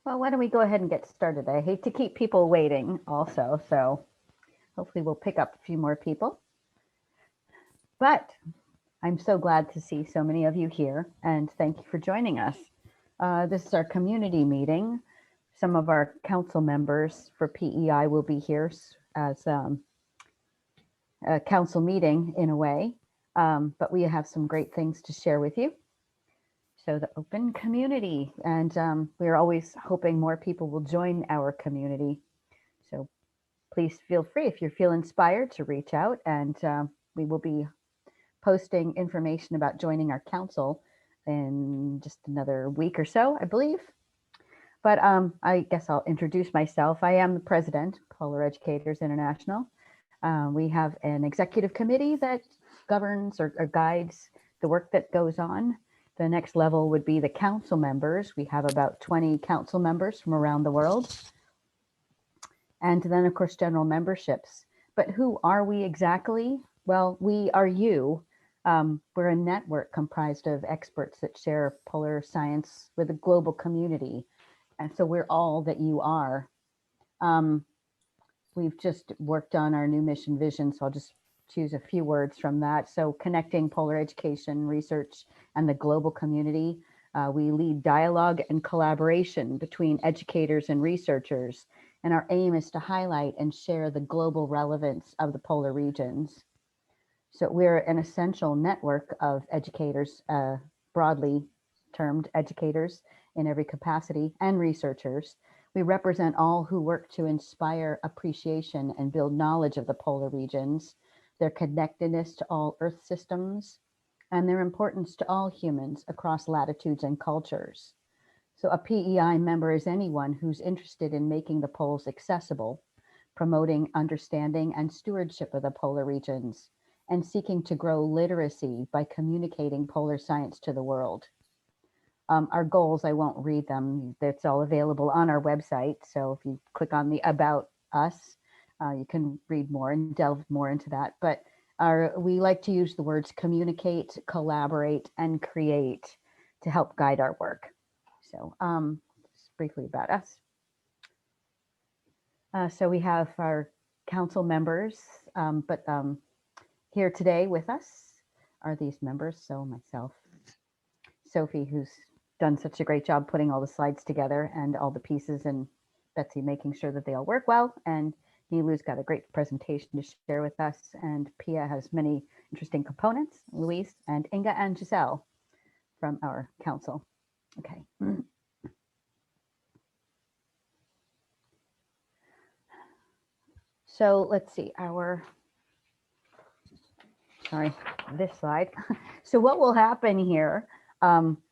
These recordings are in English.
Well, why don't we go ahead and get started? I hate to keep people waiting also, so hopefully we'll pick up a few more people. But I'm so glad to see so many of you here, and thank you for joining us. This is our community meeting. Some of our council members for PEI will be here as a council meeting in a way, but we have some great things to share with you. So the open community, and we're always hoping more people will join our community. So please feel free, if you feel inspired, to reach out, and we will be posting information about joining our council in just another week or so, I believe. But I guess I'll introduce myself. I am the president, Polar Educators International. We have an executive committee that governs or guides the work that goes on. The next level would be the council members. We have about 20 council members from around the world. And then, of course, general memberships. But who are we exactly? Well, we are you. We're a network comprised of experts that share polar science with a global community. And so we're all that you are. We've just worked on our new mission vision, so I'll just choose a few words from that. So connecting polar education, research, and the global community. We lead dialogue and collaboration between educators and researchers. And our aim is to highlight and share the global relevance of the polar regions. So we're an essential network of educators, broadly termed educators in every capacity, and researchers. We represent all who work to inspire appreciation and build knowledge of the polar regions, their connectedness to all Earth systems, and their importance to all humans across latitudes and cultures. So a PEI member is anyone who's interested in making the poles accessible, promoting understanding and stewardship of the polar regions, and seeking to grow literacy by communicating polar science to the world. Our goals, I won't read them, that's all available on our website. So if you click on the About Us, you can read more and delve more into that. But we like to use the words communicate, collaborate, and create to help guide our work. So just briefly about us. So we have our council members, but here today with us are these members. So myself, Sophie, who's done such a great job putting all the slides together and all the pieces, and Betsy making sure that they all work well. And Nilu's got a great presentation to share with us. And Pia has many interesting components, Louise and Inga and Giselle from our council. Okay. So let's see, this slide. So what will happen here,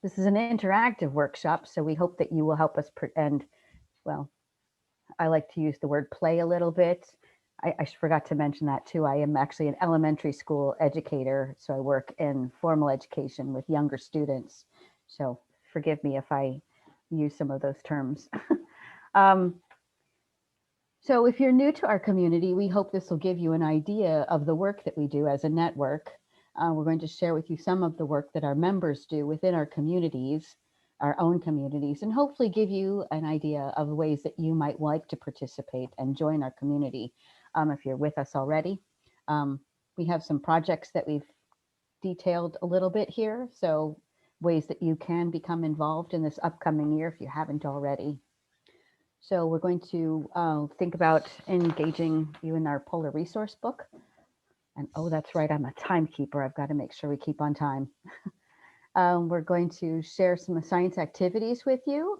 this is an interactive workshop, so we hope that you will help us and, well, I like to use the word play a little bit. I forgot to mention that too. I am actually an elementary school educator, so I work in formal education with younger students. So forgive me if I use some of those terms. So if you're new to our community, we hope this will give you an idea of the work that we do as a network. We're going to share with you some of the work that our members do within our communities, our own communities, and hopefully give you an idea of ways that you might like to participate and join our community. If you're with us already, we have some projects that we've detailed a little bit here. So ways that you can become involved in this upcoming year if you haven't already. So we're going to think about engaging you in our polar resource book. And oh, that's right, I'm a timekeeper. I've got to make sure we keep on time. We're going to share some science activities with you.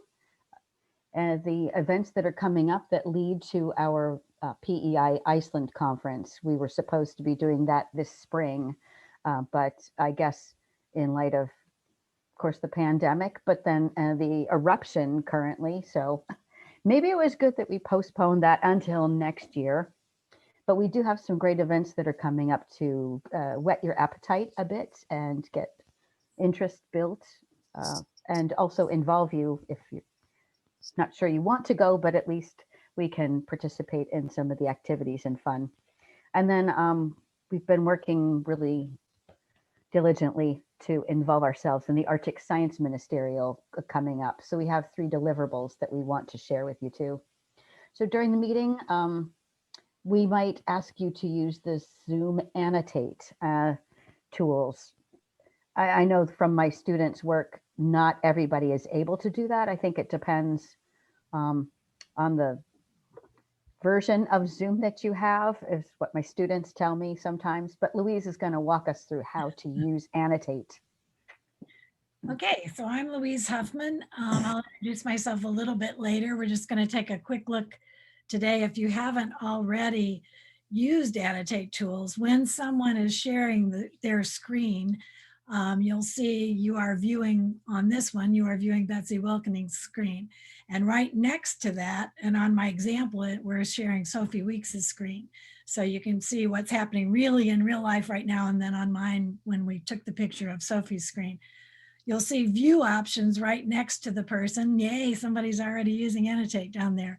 The events that are coming up that lead to our PEI Iceland conference. We were supposed to be doing that this spring, but I guess in light of course, the pandemic, but then the eruption currently. So maybe it was good that we postponed that until next year. But we do have some great events that are coming up to whet your appetite a bit and get interest built, and also involve you if you're not sure you want to go, but at least we can participate in some of the activities and fun. And then we've been working really diligently to involve ourselves in the Arctic Science Ministerial coming up. So we have 3 deliverables that we want to share with you too. So during the meeting, we might ask you to use the Zoom annotate tools. I know from my students' work, not everybody is able to do that. I think it depends on the version of Zoom that you have, is what my students tell me sometimes. But Louise is going to walk us through how to use annotate. Okay, so I'm Louise Huffman. I'll introduce myself a little bit later. We're just going to take a quick look today. If you haven't already used annotate tools, when someone is sharing their screen, you'll see you are viewing on this one, you are viewing Betsy Wilkening's screen. And right next to that, and on my example, we're sharing Sophie Weeks' screen. So you can see what's happening really in real life right now. And then on mine, when we took the picture of Sophie's screen, you'll see view options right next to the person. Yay, somebody's already using annotate down there.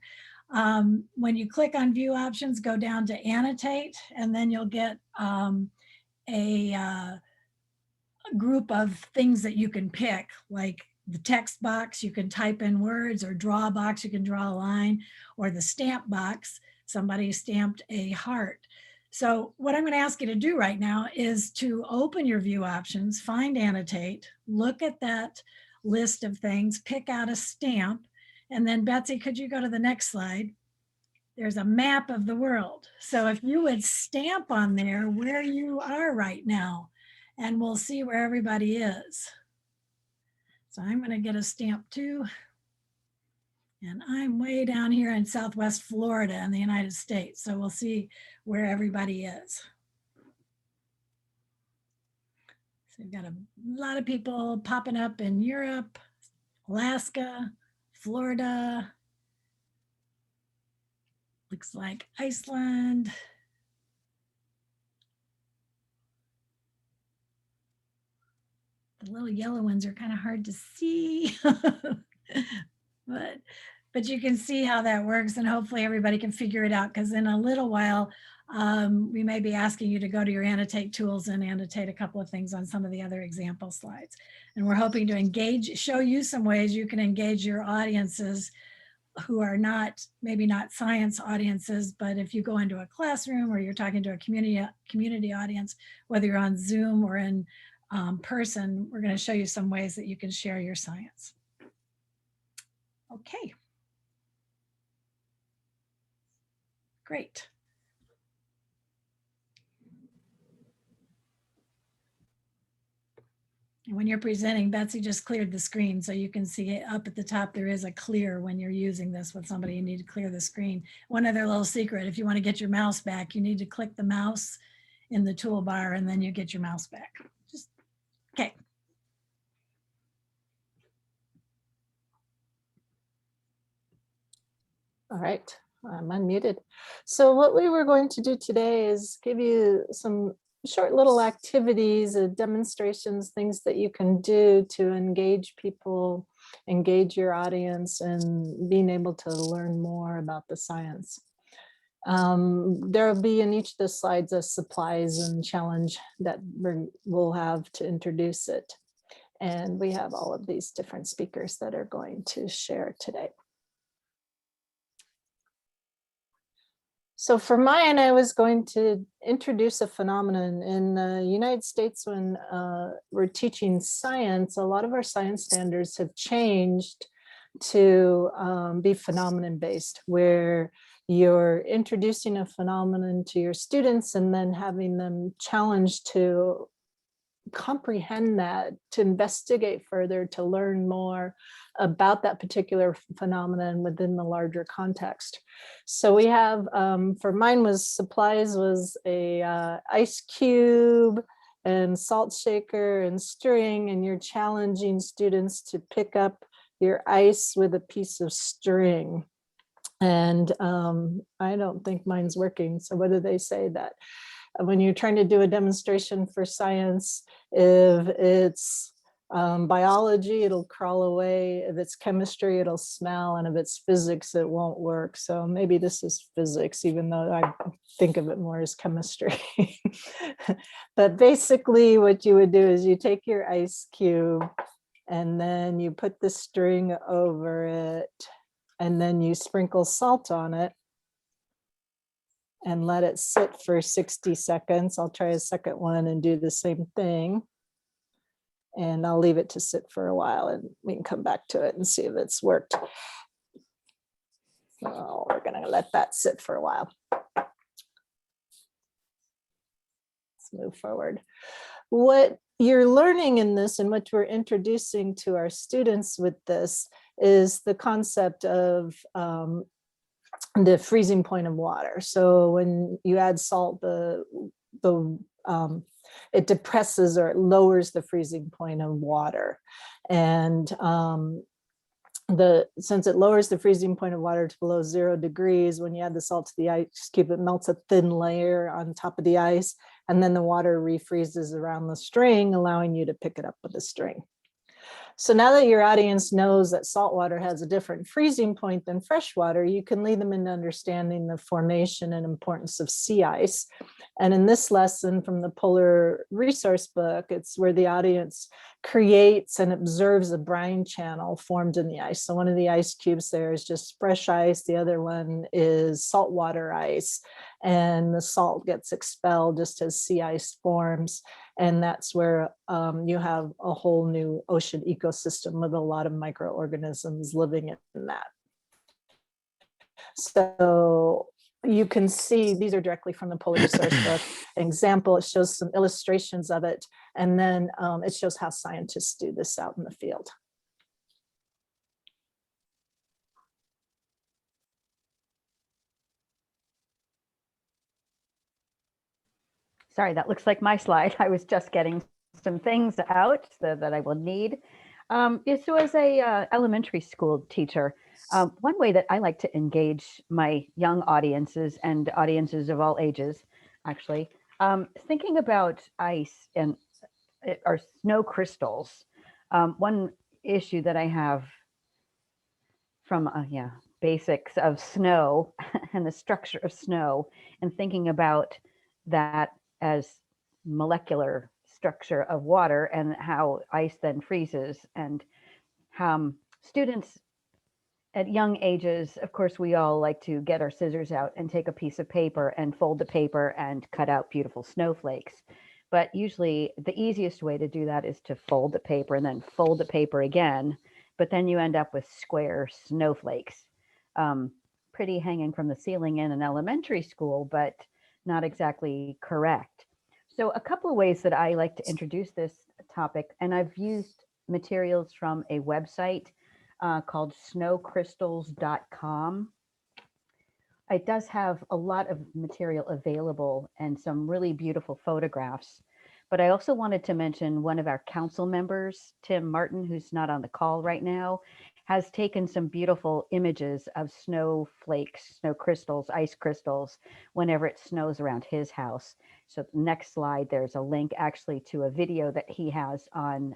When you click on view options, go down to annotate, and then you'll get a group of things that you can pick, like the text box, you can type in words, or draw box, you can draw a line, or the stamp box, somebody stamped a heart. So what I'm going to ask you to do right now is to open your view options, find annotate, look at that list of things, pick out a stamp, and then Betsy, could you go to the next slide? There's a map of the world. So if you would stamp on there where you are right now, and we'll see where everybody is. So I'm going to get a stamp too. And I'm way down here in Southwest Florida in the United States. So we'll see where everybody is. So we've got a lot of people popping up in Europe, Alaska, Florida. Looks like Iceland. The little yellow ones are kind of hard to see. But you can see how that works, and hopefully everybody can figure it out, because in a little while we may be asking you to go to your annotate tools and annotate a couple of things on some of the other example slides. And we're hoping to show you some ways you can engage your audiences who are maybe not science audiences, but if you go into a classroom or you're talking to a community audience, whether you're on Zoom or in person, we're going to show you some ways that you can share your science. Okay. Great. And when you're presenting, Betsy just cleared the screen, so you can see it up at the top. There is a clear when you're using this with somebody. You need to clear the screen. One other little secret: if you want to get your mouse back, you need to click the mouse in the toolbar, and then you get your mouse back. Okay. All right, I'm unmuted. So what we were going to do today is give you some short little activities, demonstrations, things that you can do to engage people, engage your audience, and being able to learn more about the science. There will be in each of the slides a supplies and challenge that we'll have to introduce it. And we have all of these different speakers that are going to share today. So for mine, I was going to introduce a phenomenon in the United States. When we're teaching science, a lot of our science standards have changed to be phenomenon based, where you're introducing a phenomenon to your students and then having them challenged to comprehend that, to investigate further, to learn more about that particular phenomenon within the larger context. So we have, for mine was supplies, was a ice cube and salt shaker and string, and you're challenging students to pick up your ice with a piece of string. And I don't think mine's working. So what do they say? That when you're trying to do a demonstration for science, if it's Biology, it'll crawl away. If it's chemistry, it'll smell. And if it's physics, it won't work. So maybe this is physics, even though I think of it more as chemistry. But basically what you would do is you take your ice cube and then you put the string over it and then you sprinkle salt on it and let it sit for 60 seconds. I'll try a second one and do the same thing. And I'll leave it to sit for a while and we can come back to it and see if it's worked. So we're gonna let that sit for a while. Let's move forward. What you're learning in this and what we're introducing to our students with this is the concept of the freezing point of water. So when you add salt, it depresses or it lowers the freezing point of water. And since it lowers the freezing point of water to below 0 degrees, when you add the salt to the ice cube, it melts a thin layer on top of the ice, and then the water refreezes around the string, allowing you to pick it up with a string. So now that your audience knows that salt water has a different freezing point than fresh water, you can lead them into understanding the formation and importance of sea ice. And in this lesson from the Polar Resource Book, it's where the audience creates and observes a brine channel formed in the ice. So one of the ice cubes there is just fresh ice. The other one is saltwater ice. And the salt gets expelled just as sea ice forms. And that's where you have a whole new ocean ecosystem with a lot of microorganisms living in that. So you can see these are directly from the Polar Resource Book. An example, it shows some illustrations of it, and then it shows how scientists do this out in the field. Sorry, that looks like my slide. I was just getting some things out that I will need. So as a elementary school teacher, one way that I like to engage my young audiences and audiences of all ages, actually, thinking about ice and or snow crystals. One issue that I have from basics of snow and the structure of snow, and thinking about that as molecular structure of water and how ice then freezes, and how students at young ages, of course, we all like to get our scissors out and take a piece of paper and fold the paper and cut out beautiful snowflakes. But usually the easiest way to do that is to fold the paper and then fold the paper again, but then you end up with square snowflakes. Pretty hanging from the ceiling in an elementary school, but not exactly correct. So a couple of ways that I like to introduce this topic, and I've used materials from a website called snowcrystals.com. It does have a lot of material available and some really beautiful photographs. But I also wanted to mention one of our council members, Tim Martin, who's not on the call right now, has taken some beautiful images of snowflakes, snow crystals, ice crystals, whenever it snows around his house. So the next slide, there's a link actually to a video that he has on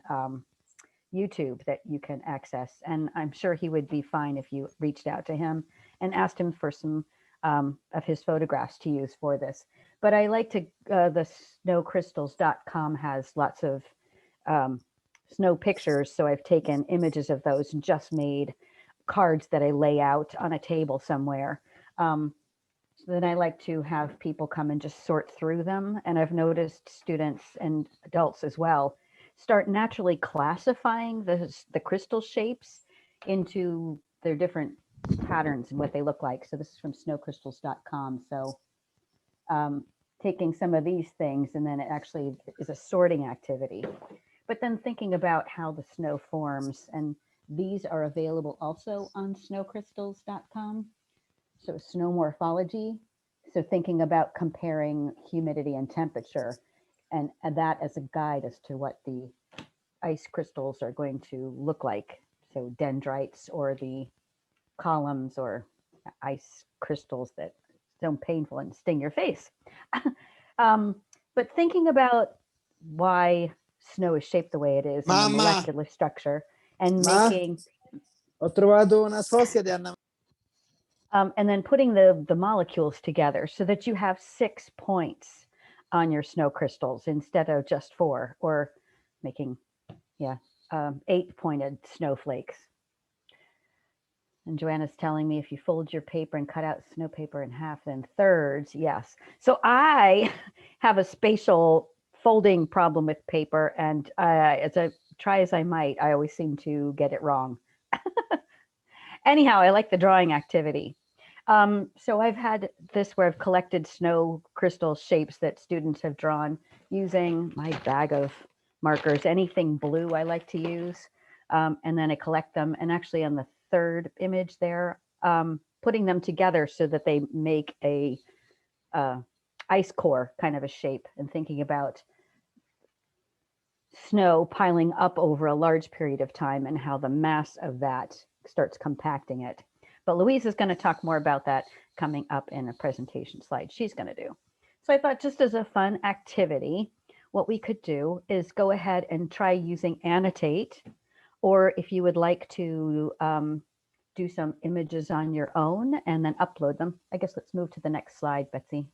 YouTube that you can access. And I'm sure he would be fine if you reached out to him and asked him for some of his photographs to use for this. But I like to, the snowcrystals.com has lots of snow pictures. So I've taken images of those and just made cards that I lay out on a table somewhere. So then I like to have people come and just sort through them. And I've noticed students and adults as well start naturally classifying the crystal shapes into their different patterns and what they look like. So this is from snowcrystals.com. So taking some of these things, and then it actually is a sorting activity. But then thinking about how the snow forms, and these are available also on snowcrystals.com. So snow morphology. So thinking about comparing humidity and temperature, and that as a guide as to what the ice crystals are going to look like. So dendrites, or the columns or ice crystals that don't painful and sting your face. But thinking about why snow is shaped the way it is and the Mamma. molecular structure, and Ma? making Ho trovato una sosia di Anna. and then putting the molecules together so that you have 6 points on your snow crystals instead of just 4, or making 8-pointed snowflakes. And Joanna's telling me if you fold your paper and cut out snow paper in half in thirds, yes. So I have a spatial folding problem with paper, and as I try as I might, I always seem to get it wrong. Anyhow, I like the drawing activity. So I've had this where I've collected snow crystal shapes that students have drawn using my bag of markers, anything blue I like to use. And then I collect them, and actually on the third image there, putting them together so that they make a ice core kind of a shape, and thinking about snow piling up over a large period of time and how the mass of that starts compacting it. But Louise is going to talk more about that coming up in a presentation slide she's going to do. So I thought, just as a fun activity, what we could do is go ahead and try using Annotate, or if you would like to do some images on your own and then upload them. I guess let's move to the next slide, Betsy.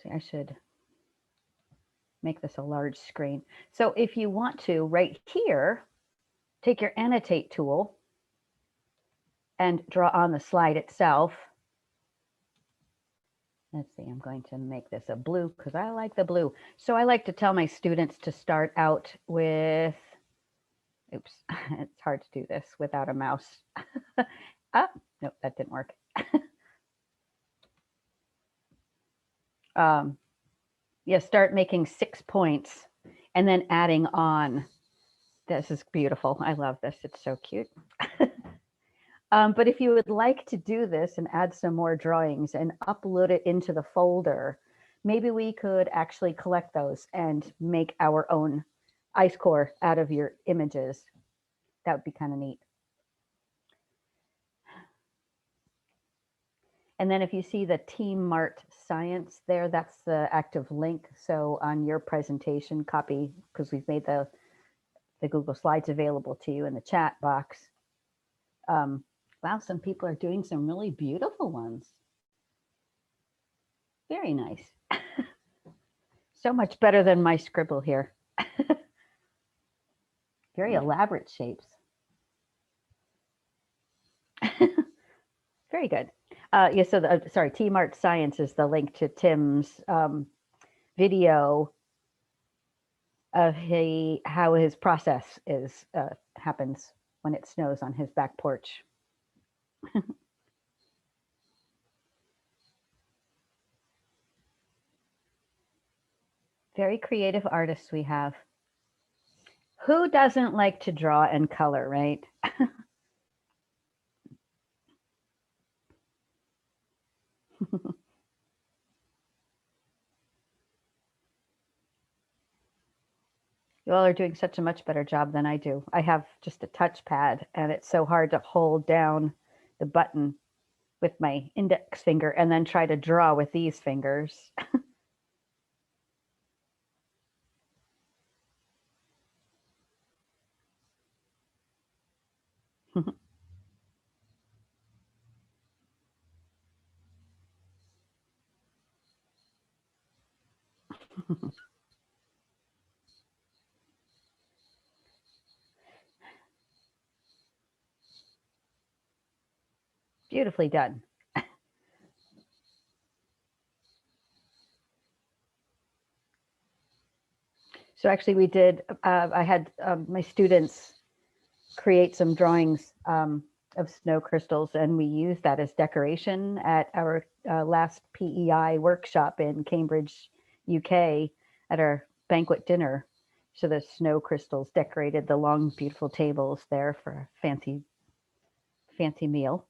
See, I should make this a large screen. So if you want to, right here, take your Annotate tool and draw on the slide itself. Let's see, I'm going to make this a blue because I like the blue. So I like to tell my students to start out with, oops, it's hard to do this without a mouse. Ah, nope, that didn't work. Yeah, start making 6 points and then adding on. This is beautiful. I love this. It's so cute. But if you would like to do this and add some more drawings and upload it into the folder, maybe we could actually collect those and make our own ice core out of your images. That would be kind of neat. And then if you see the Team Mart Science there, that's the active link. So on your presentation, copy, because we've made the Google Slides available to you in the chat box. Wow, some people are doing some really beautiful ones. Very nice. So much better than my scribble here. Very elaborate shapes. Very good. Yeah, so sorry, Team Art Science is the link to Tim's video of how his process happens when it snows on his back porch. Very creative artists we have. Who doesn't like to draw and color, right? You all are doing such a much better job than I do. I have just a touchpad, and it's so hard to hold down the button with my index finger and then try to draw with these fingers. Beautifully done. So actually we did, I had my students create some drawings of snow crystals, and we used that as decoration at our last PEI workshop in Cambridge, UK, at our banquet dinner. So the snow crystals decorated the long, beautiful tables there for a fancy, fancy meal.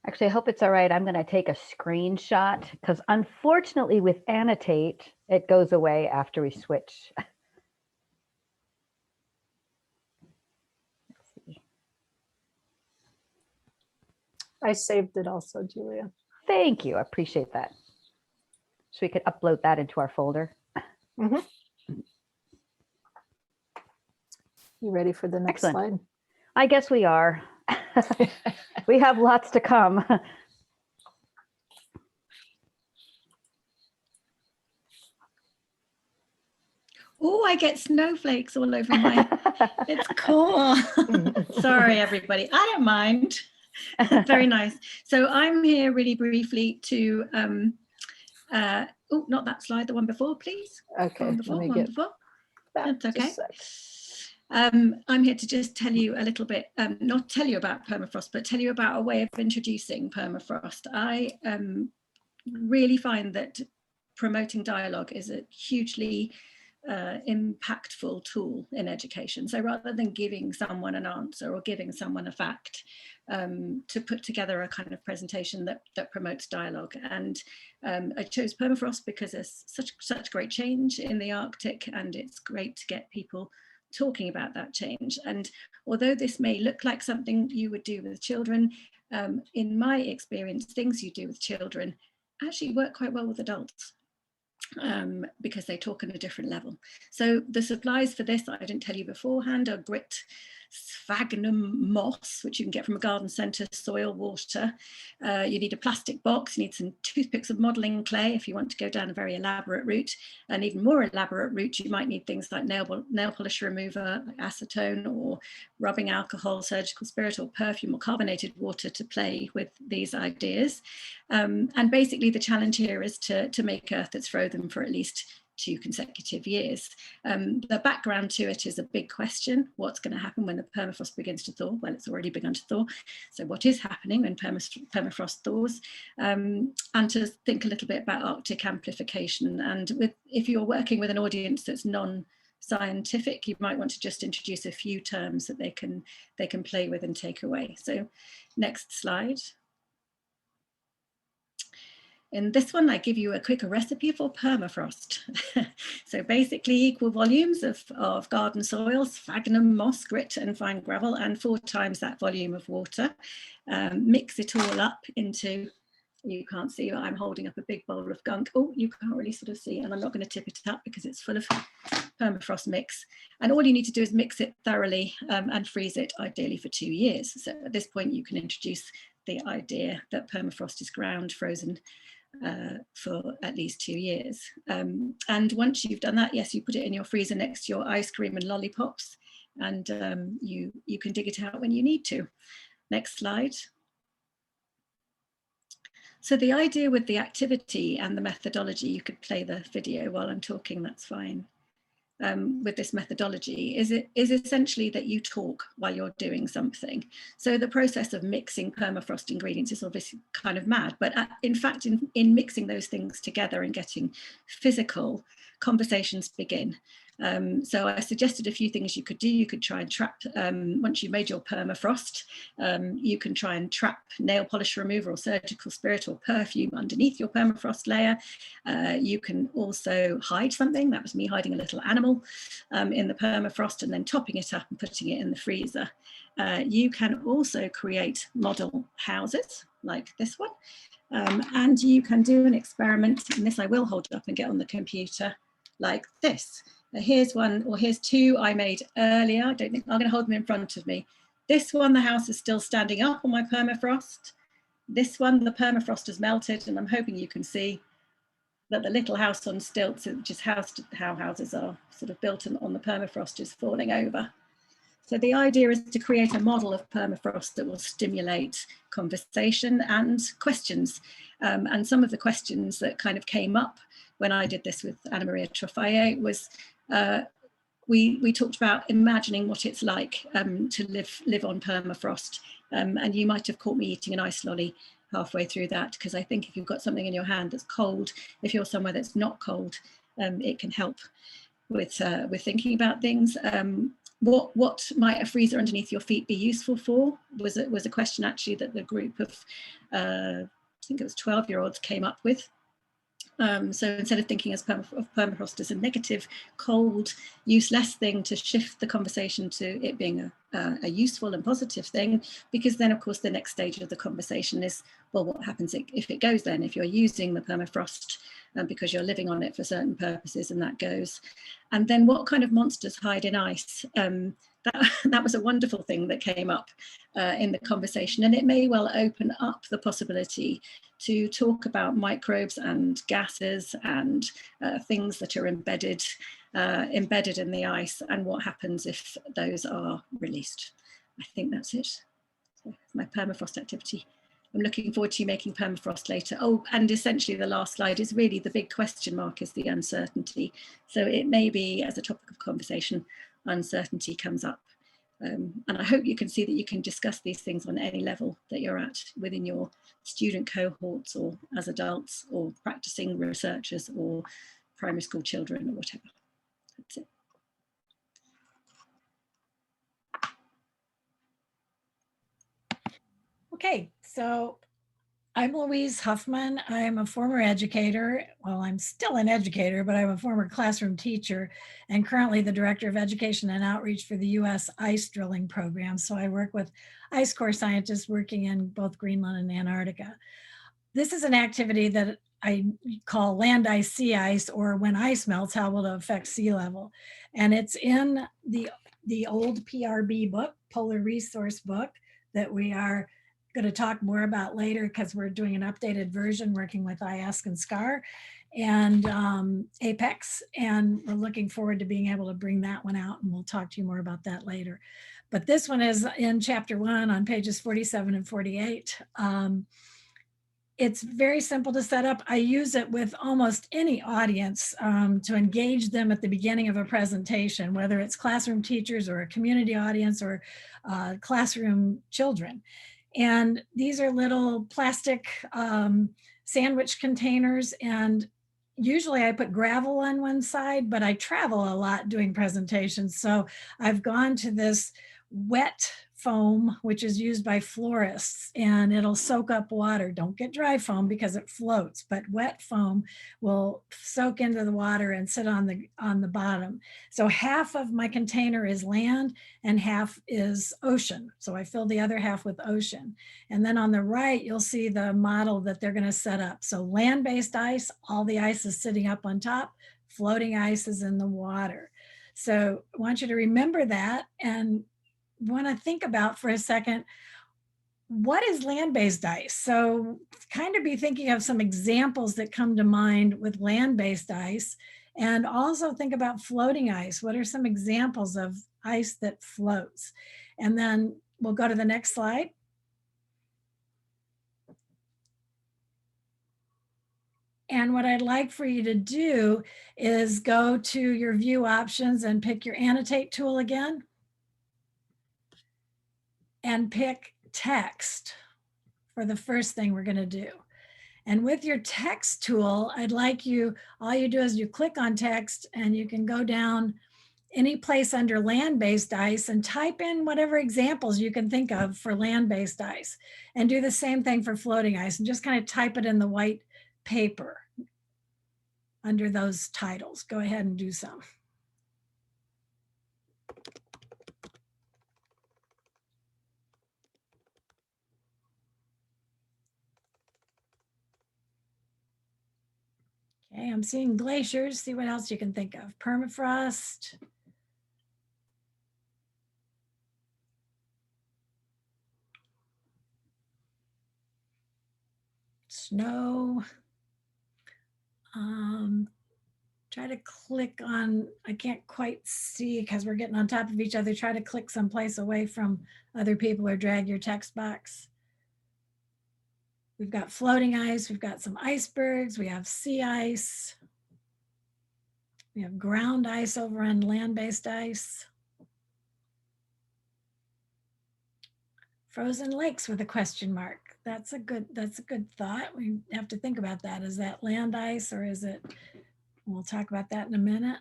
Actually, I hope it's all right. I'm going to take a screenshot because unfortunately with Annotate, it goes away after we switch. I saved it also, Julia. Thank you. I appreciate that. So we could upload that into our folder. Mhm. You ready for the next Excellent. slide? I guess we are. We have lots to come. Oh, I get snowflakes all over my, it's cool. Sorry, everybody. I don't mind. Very nice. So I'm here really briefly to, oh, not that slide, the one before, please. Okay, One let before, me one get before. back. That's okay. Just a sec. I'm here to just tell you a little bit, not tell you about permafrost, but tell you about a way of introducing permafrost. I really find that promoting dialogue is a hugely impactful tool in education. So rather than giving someone an answer or giving someone a fact, to put together a kind of presentation that promotes dialogue. And I chose permafrost because there's such great change in the Arctic, and it's great to get people talking about that change. And although this may look like something you would do with children, in my experience, things you do with children actually work quite well with adults. Because they talk on a different level. So the supplies for this, I didn't tell you beforehand, are grit, sphagnum moss, which you can get from a garden centre, soil, water. You need a plastic box, you need some toothpicks of modelling clay if you want to go down a very elaborate route. An even more elaborate route, you might need things like nail polish remover, like acetone, or rubbing alcohol, surgical spirit, or perfume, or carbonated water to play with these ideas. And basically the challenge here is to make earth that's frozen for at least 2 consecutive years. The background to it is a big question. What's going to happen when the permafrost begins to thaw? Well, it's already begun to thaw. So what is happening when permafrost thaws? And to think a little bit about Arctic amplification. And if you're working with an audience that's non-scientific, you might want to just introduce a few terms that they can play with and take away. So next slide. In this one, I give you a quick recipe for permafrost. So basically equal volumes of garden soil, sphagnum, moss, grit and fine gravel, and 4 times that volume of water. Mix it all up into, you can't see, I'm holding up a big bowl of gunk. Oh, you can't really sort of see, and I'm not going to tip it up because it's full of permafrost mix. And all you need to do is mix it thoroughly and freeze it, ideally for 2 years. So at this point, you can introduce the idea that permafrost is ground frozen for at least 2 years. And once you've done that, yes, you put it in your freezer next to your ice cream and lollipops, and you can dig it out when you need to. Next slide. So the idea with the activity and the methodology, you could play the video while I'm talking, that's fine. With this methodology is essentially that you talk while you're doing something. So the process of mixing permafrost ingredients is obviously kind of mad, but in fact, in mixing those things together and getting physical, conversations begin. So I suggested a few things you could do. You could try and trap, once you've made your permafrost, you can try and trap nail polish remover or surgical spirit or perfume underneath your permafrost layer. You can also hide something. That was me hiding a little animal in the permafrost and then topping it up and putting it in the freezer. You can also create model houses like this one. And you can do an experiment, and this I will hold up and get on the computer like this. Here's one, or here's 2 I made earlier. I don't think I'm going to hold them in front of me. This one, the house is still standing up on my permafrost. This one, the permafrost has melted, and I'm hoping you can see that the little house on stilts, which is how houses are sort of built on the permafrost, is falling over. So the idea is to create a model of permafrost that will stimulate conversation and questions. And some of the questions that kind of came up when I did this with Anna Maria Troffaye was, we talked about imagining what it's like to live on permafrost. And you might have caught me eating an ice lolly halfway through that, because I think if you've got something in your hand that's cold, if you're somewhere that's not cold, it can help with thinking about things. What might a freezer underneath your feet be useful for was a question actually that the group of, I think it was 12-year-olds came up with. So instead of thinking of permafrost as a negative, cold, useless thing, to shift the conversation to it being a useful and positive thing, because then of course the next stage of the conversation is, well, what happens if it goes then, if you're using the permafrost because you're living on it for certain purposes and that goes. And then what kind of monsters hide in ice? That was a wonderful thing that came up in the conversation, and it may well open up the possibility to talk about microbes and gases and things that are embedded in the ice, and what happens if those are released. I think that's it. So my permafrost activity. I'm looking forward to you making permafrost later. Oh, and essentially the last slide is really the big question mark, is the uncertainty. So it may be, as a topic of conversation, uncertainty comes up. And I hope you can see that you can discuss these things on any level that you're at within your student cohorts, or as adults, or practicing researchers, or primary school children, or whatever. That's it. Okay, so I'm Louise Huffman. I'm a former educator. Well, I'm still an educator, but I'm a former classroom teacher and currently the Director of Education and Outreach for the U.S. ice drilling program. So I work with ice core scientists working in both Greenland and Antarctica. This is an activity that I call land ice, sea ice, or when ice melts, how will it affect sea level? And it's in the old PRB book, Polar Resource Book, that we are going to talk more about later, because we're doing an updated version working with IASC and SCAR and APECS, and we're looking forward to being able to bring that one out, and we'll talk to you more about that later. But this one is in chapter 1 on pages 47 and 48. It's very simple to set up. I use it with almost any audience to engage them at the beginning of a presentation, whether it's classroom teachers or a community audience or classroom children. And these are little plastic sandwich containers, and usually I put gravel on one side, but I travel a lot doing presentations. So I've gone to this wet foam, which is used by florists, and it'll soak up water. Don't get dry foam because it floats, but wet foam will soak into the water and sit on the bottom. So half of my container is land and half is ocean. So I fill the other half with ocean. And then on the right, you'll see the model that they're going to set up. So land-based ice, all the ice is sitting up on top, floating ice is in the water. So I want you to remember that, and want to think about for a second, what is land-based ice? So kind of be thinking of some examples that come to mind with land-based ice, and also think about floating ice. What are some examples of ice that floats? And then we'll go to the next slide. And what I'd like for you to do is go to your view options and pick your annotate tool again, and pick text for the first thing we're going to do. And with your text tool, I'd like you, all you do is you click on text, and you can go down any place under land-based ice and type in whatever examples you can think of for land-based ice, and do the same thing for floating ice, and just kind of type it in the white paper under those titles. Go ahead and do some. Okay, I'm seeing glaciers. See what else you can think of. Permafrost. Snow. Try to click on, I can't quite see because we're getting on top of each other. Try to click someplace away from other people, or drag your text box. We've got floating ice, we've got some icebergs, we have sea ice. We have ground ice over on land-based ice. Frozen lakes with a question mark. That's a good thought. We have to think about that. Is that land ice, or is it, we'll talk about that in a minute.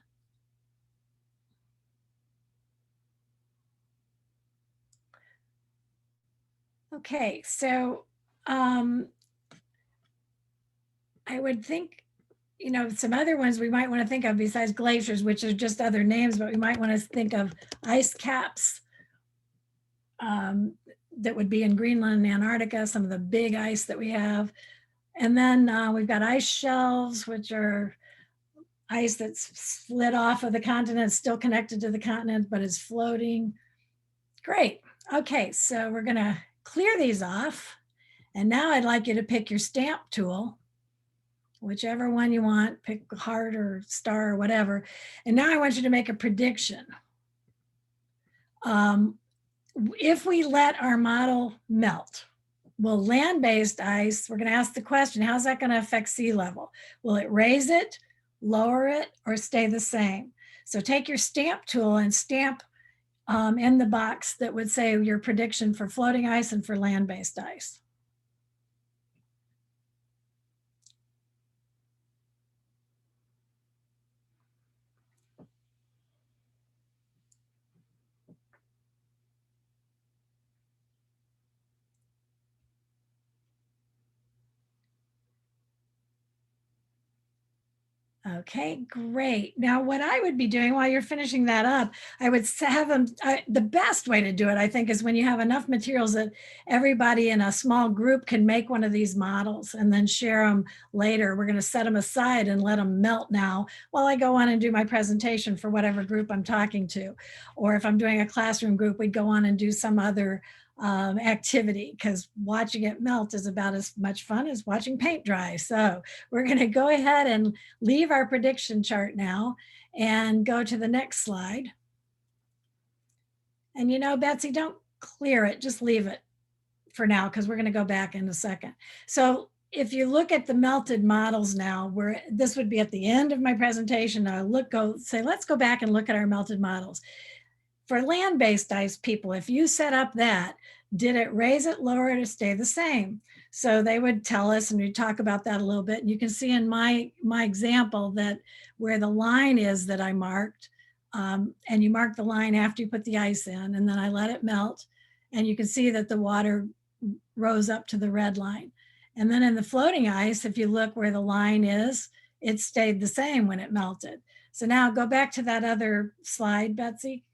Okay, so I would think you know, some other ones we might want to think of besides glaciers, which are just other names, but we might want to think of ice caps that would be in Greenland and Antarctica, some of the big ice that we have. And then we've got ice shelves, which are ice that's slid off of the continent, still connected to the continent, but is floating. Great. Okay, so we're going to clear these off. And now I'd like you to pick your stamp tool, whichever one you want, pick heart or star or whatever. And now I want you to make a prediction. If we let our model melt, will land-based ice, we're going to ask the question, how's that going to affect sea level? Will it raise it, lower it, or stay the same? So take your stamp tool and stamp in the box that would say your prediction for floating ice and for land-based ice. Okay, great. Now, what I would be doing while you're finishing that up, I would have them, the best way to do it, I think, is when you have enough materials that everybody in a small group can make one of these models and then share them later. We're going to set them aside and let them melt now while I go on and do my presentation for whatever group I'm talking to. Or if I'm doing a classroom group, we'd go on and do some other activity, because watching it melt is about as much fun as watching paint dry. So we're going to go ahead and leave our prediction chart now and go to the next slide. And you know, Betsy, don't clear it, just leave it for now, because we're going to go back in a second. So if you look at the melted models now, where this would be at the end of my presentation, I'll say, let's go back and look at our melted models. For land-based ice people, if you set up that, did it raise it, lower it, or stay the same? So they would tell us, and we talk about that a little bit. And you can see in my example that where the line is that I marked, and you mark the line after you put the ice in, and then I let it melt. And you can see that the water rose up to the red line. And then in the floating ice, if you look where the line is, it stayed the same when it melted. So now go back to that other slide, Betsy.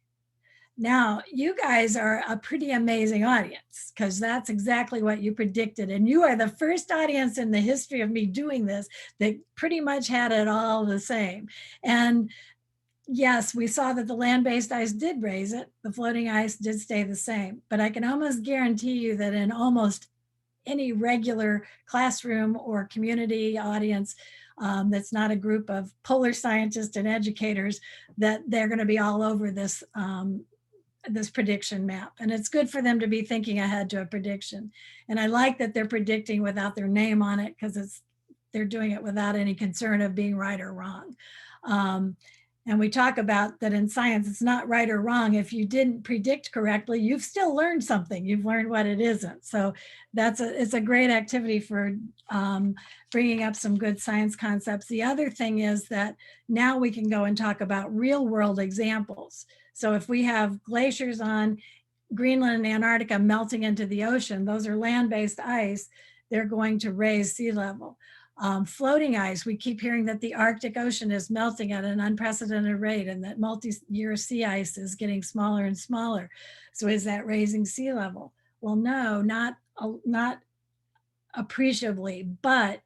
Now, you guys are a pretty amazing audience, because that's exactly what you predicted. And you are the first audience in the history of me doing this that pretty much had it all the same. And yes, we saw that the land-based ice did raise it. The floating ice did stay the same. But I can almost guarantee you that in almost any regular classroom or community audience that's not a group of polar scientists and educators, that they're going to be all over this this prediction map. And it's good for them to be thinking ahead to a prediction. And I like that they're predicting without their name on it, because they're doing it without any concern of being right or wrong. And we talk about that in science, it's not right or wrong. If you didn't predict correctly, you've still learned something. You've learned what it isn't. So it's a great activity for bringing up some good science concepts. The other thing is that now we can go and talk about real world examples. So if we have glaciers on Greenland and Antarctica melting into the ocean, those are land-based ice, they're going to raise sea level. Floating ice, we keep hearing that the Arctic Ocean is melting at an unprecedented rate, and that multi-year sea ice is getting smaller and smaller. So is that raising sea level? Well, no, not appreciably, but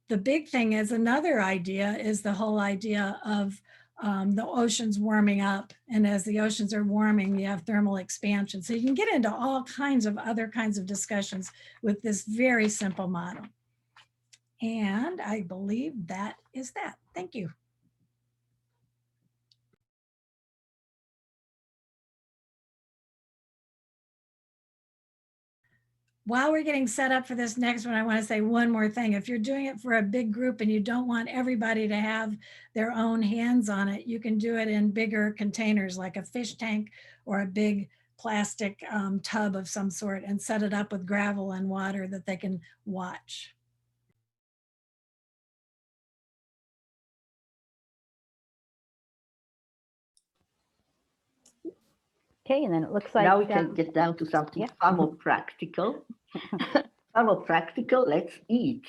the big thing is, another idea is the whole idea of the oceans warming up. And as the oceans are warming, you have thermal expansion. So you can get into all kinds of other kinds of discussions with this very simple model. And I believe that is that. Thank you. While we're getting set up for this next one, I want to say one more thing. If you're doing it for a big group and you don't want everybody to have their own hands on it, you can do it in bigger containers, like a fish tank or a big plastic tub of some sort, and set it up with gravel and water that they can watch. Okay, and then it looks like now we can get down to something far more practical. Far more practical, let's eat.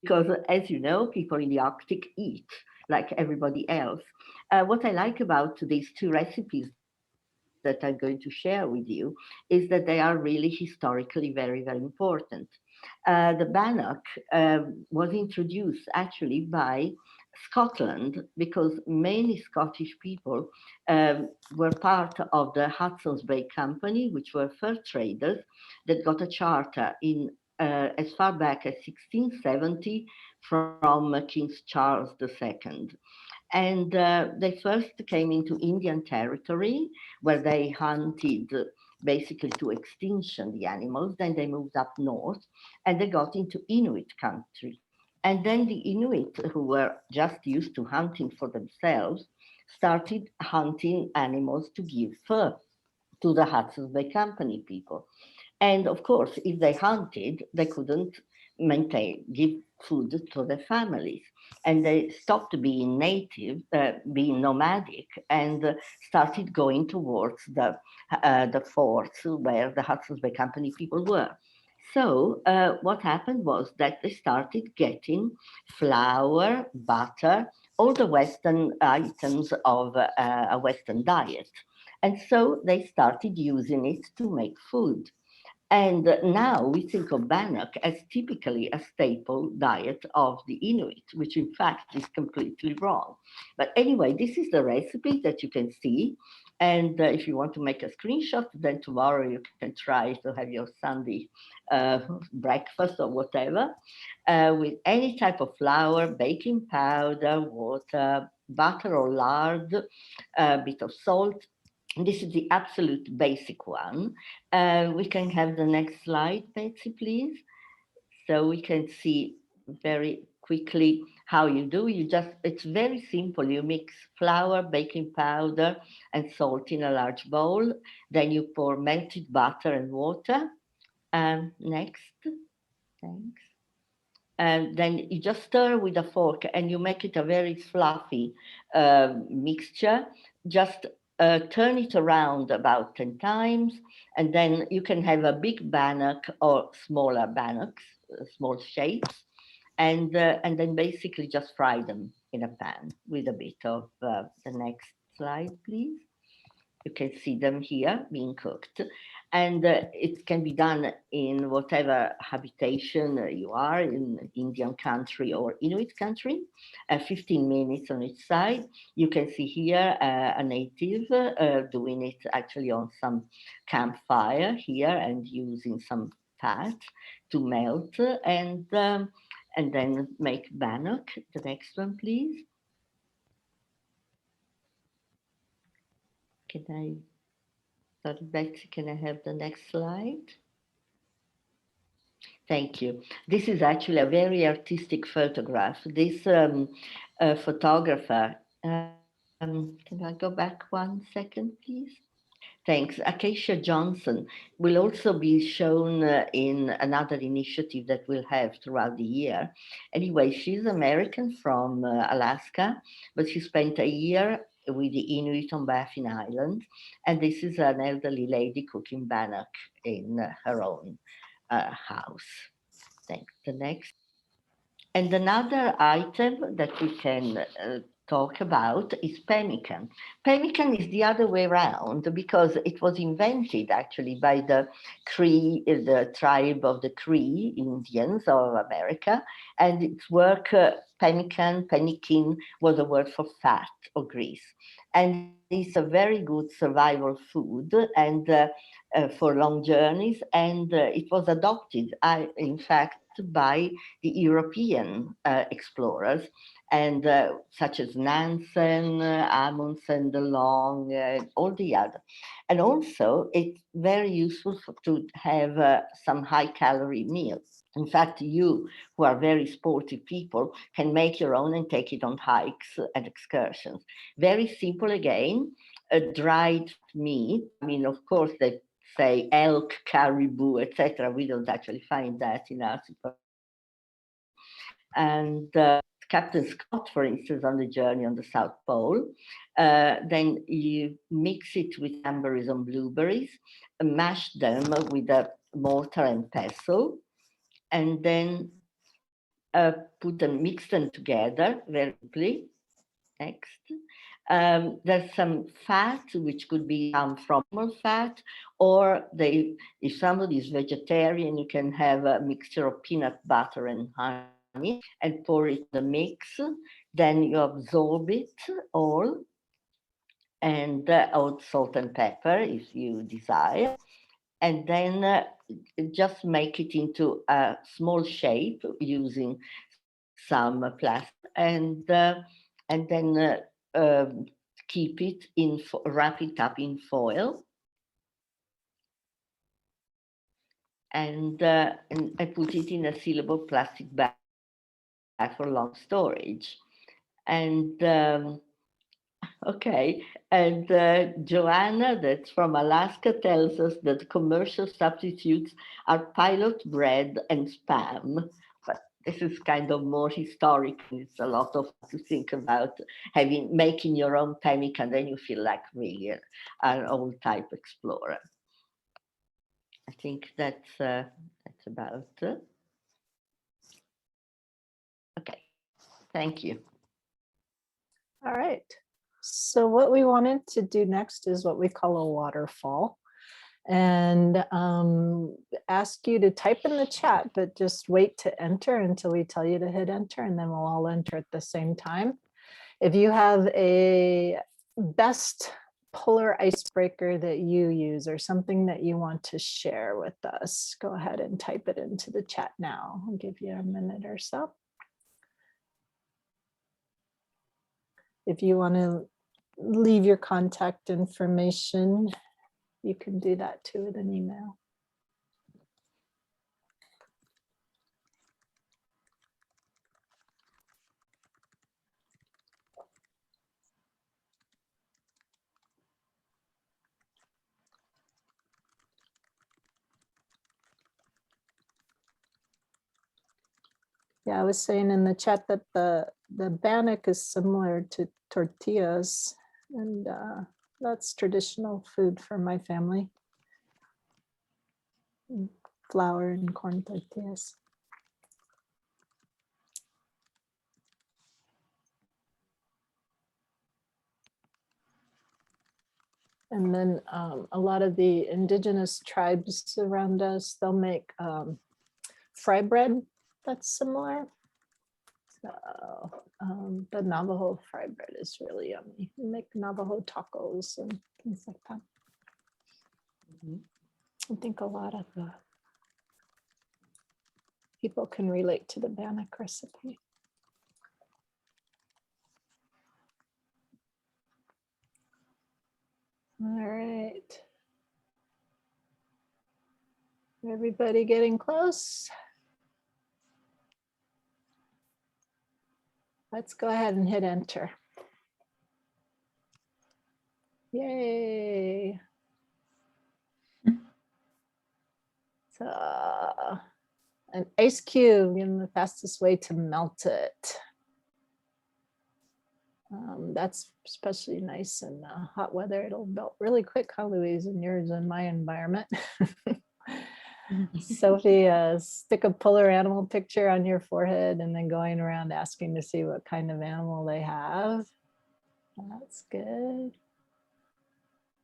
because as you know, people in the Arctic eat like everybody else. What I like about these two recipes that I'm going to share with you is that they are really historically very, very important. The bannock was introduced actually by Scotland because many Scottish people were part of the Hudson's Bay Company, which were fur traders that got a charter in as far back as 1670 from King Charles II. And they first came into Indian territory where they hunted basically to extinction the animals. Then they moved up north and they got into Inuit country. And then the Inuit, who were just used to hunting for themselves, started hunting animals to give fur to the Hudson's Bay Company people. And of course, if they hunted, they couldn't give food to their families. And they stopped being native, being nomadic, and started going towards the forts where the Hudson's Bay Company people were. So what happened was that they started getting flour, butter, all the Western items of a Western diet. And so they started using it to make food. And now we think of bannock as typically a staple diet of the Inuit, which in fact is completely wrong. But anyway, this is the recipe that you can see. And if you want to make a screenshot, then tomorrow you can try to have your Sunday breakfast or whatever with any type of flour, baking powder, water, butter or lard, a bit of salt. This is the absolute basic one. We can have the next slide, Betsy, please. So we can see very quickly how you do. It's very simple. You mix flour, baking powder, and salt in a large bowl. Then you pour melted butter and water. Next, thanks. And then you just stir with a fork and you make it a very fluffy mixture. Just turn it around about 10 times, and then you can have a big bannock or smaller bannocks, small shapes, and then basically just fry them in a pan with a bit of the next slide, please. You can see them here being cooked. And it can be done in whatever habitation you are, in Indian country or Inuit country, 15 minutes on each side. You can see here a native doing it actually on some campfire here and using some fat to melt and then make bannock. The next one, please. Sorry, Betsy, can I have the next slide? Thank you. This is actually a very artistic photograph. This photographer, can I go back 1 second, please? Thanks. Acacia Johnson will also be shown in another initiative that we'll have throughout the year. Anyway, she's American from Alaska, but she spent a year with the Inuit on Baffin Island. And this is an elderly lady cooking bannock in her own house. Thanks. The next. And another item that we can talk about is pemmican. Pemmican is the other way around because it was invented actually by the Cree, the tribe of the Cree Indians of America, and its work, pemmican was a word for fat or grease. And it's a very good survival food and for long journeys, and it was adopted, in fact, by the European explorers, and such as Nansen, Amundsen, De Long, all the other. And also, it's very useful to have some high-calorie meals. In fact, you, who are very sporty people, can make your own and take it on hikes and excursions. Very simple again, dried meat. I mean, of course, they say elk, caribou, etc. We don't actually find that in our supermarket. And Captain Scott, for instance, on the journey on the South Pole, then you mix it with cranberries and blueberries, mash them with a mortar and pestle, and then put them, mix them together very quickly. Next. There's some fat, which could be from animal fat, or if somebody is vegetarian, you can have a mixture of peanut butter and honey and pour it in the mix. Then you absorb it all, and salt and pepper if you desire. And then just make it into a small shape using some plastic, and then keep it wrap it up in foil, and put it in a sealable plastic bag for long storage. And okay, and Joanna, that's from Alaska, tells us that commercial substitutes are pilot bread and Spam. But this is kind of more historic. It's a lot of to think about making your own pemmican, and then you feel like really an old type explorer. I think that's about. Okay, thank you. All right. So what we wanted to do next is what we call a waterfall, and ask you to type in the chat, but just wait to enter until we tell you to hit enter, and then we'll all enter at the same time. If you have a best polar icebreaker that you use or something that you want to share with us, go ahead and type it into the chat now. I'll give you a minute or so. If you want to leave your contact information, you can do that too with an email. Yeah, I was saying in the chat that the bannock is similar to tortillas, and that's traditional food for my family. Flour and corn tortillas. And then a lot of the indigenous tribes around us, they'll make fry bread that's similar. So the Navajo fry bread is really yummy. We make Navajo tacos and things like that. I think a lot of people can relate to the bannock recipe. All right. Everybody getting close? Let's go ahead and hit enter. Yay. So an ice cube, the fastest way to melt it. That's especially nice in hot weather. It'll melt really quick, huh, Louise, in yours and my environment. Sophie, stick a polar animal picture on your forehead and then going around asking to see what kind of animal they have. That's good.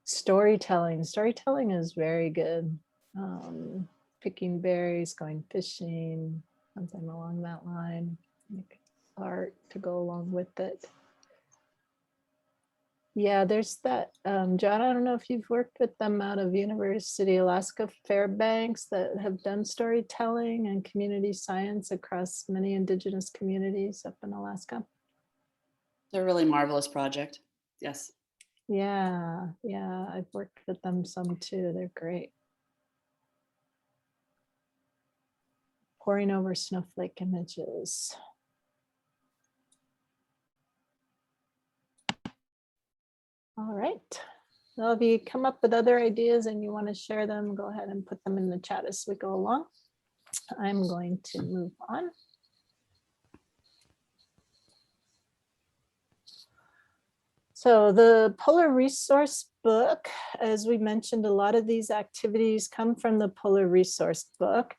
Storytelling. Storytelling is very good. Picking berries, going fishing, something along that line. Make art to go along with it. Yeah, there's that, John, I don't know if you've worked with them out of University of Alaska Fairbanks that have done storytelling and community science across many indigenous communities up in Alaska. They're a really marvelous project. Yes. Yeah, I've worked with them some too. They're great. Poring over snowflake images. All right. Well, if you come up with other ideas and you want to share them, go ahead and put them in the chat as we go along. I'm going to move on. So the Polar Resource Book, as we mentioned, a lot of these activities come from the Polar Resource Book,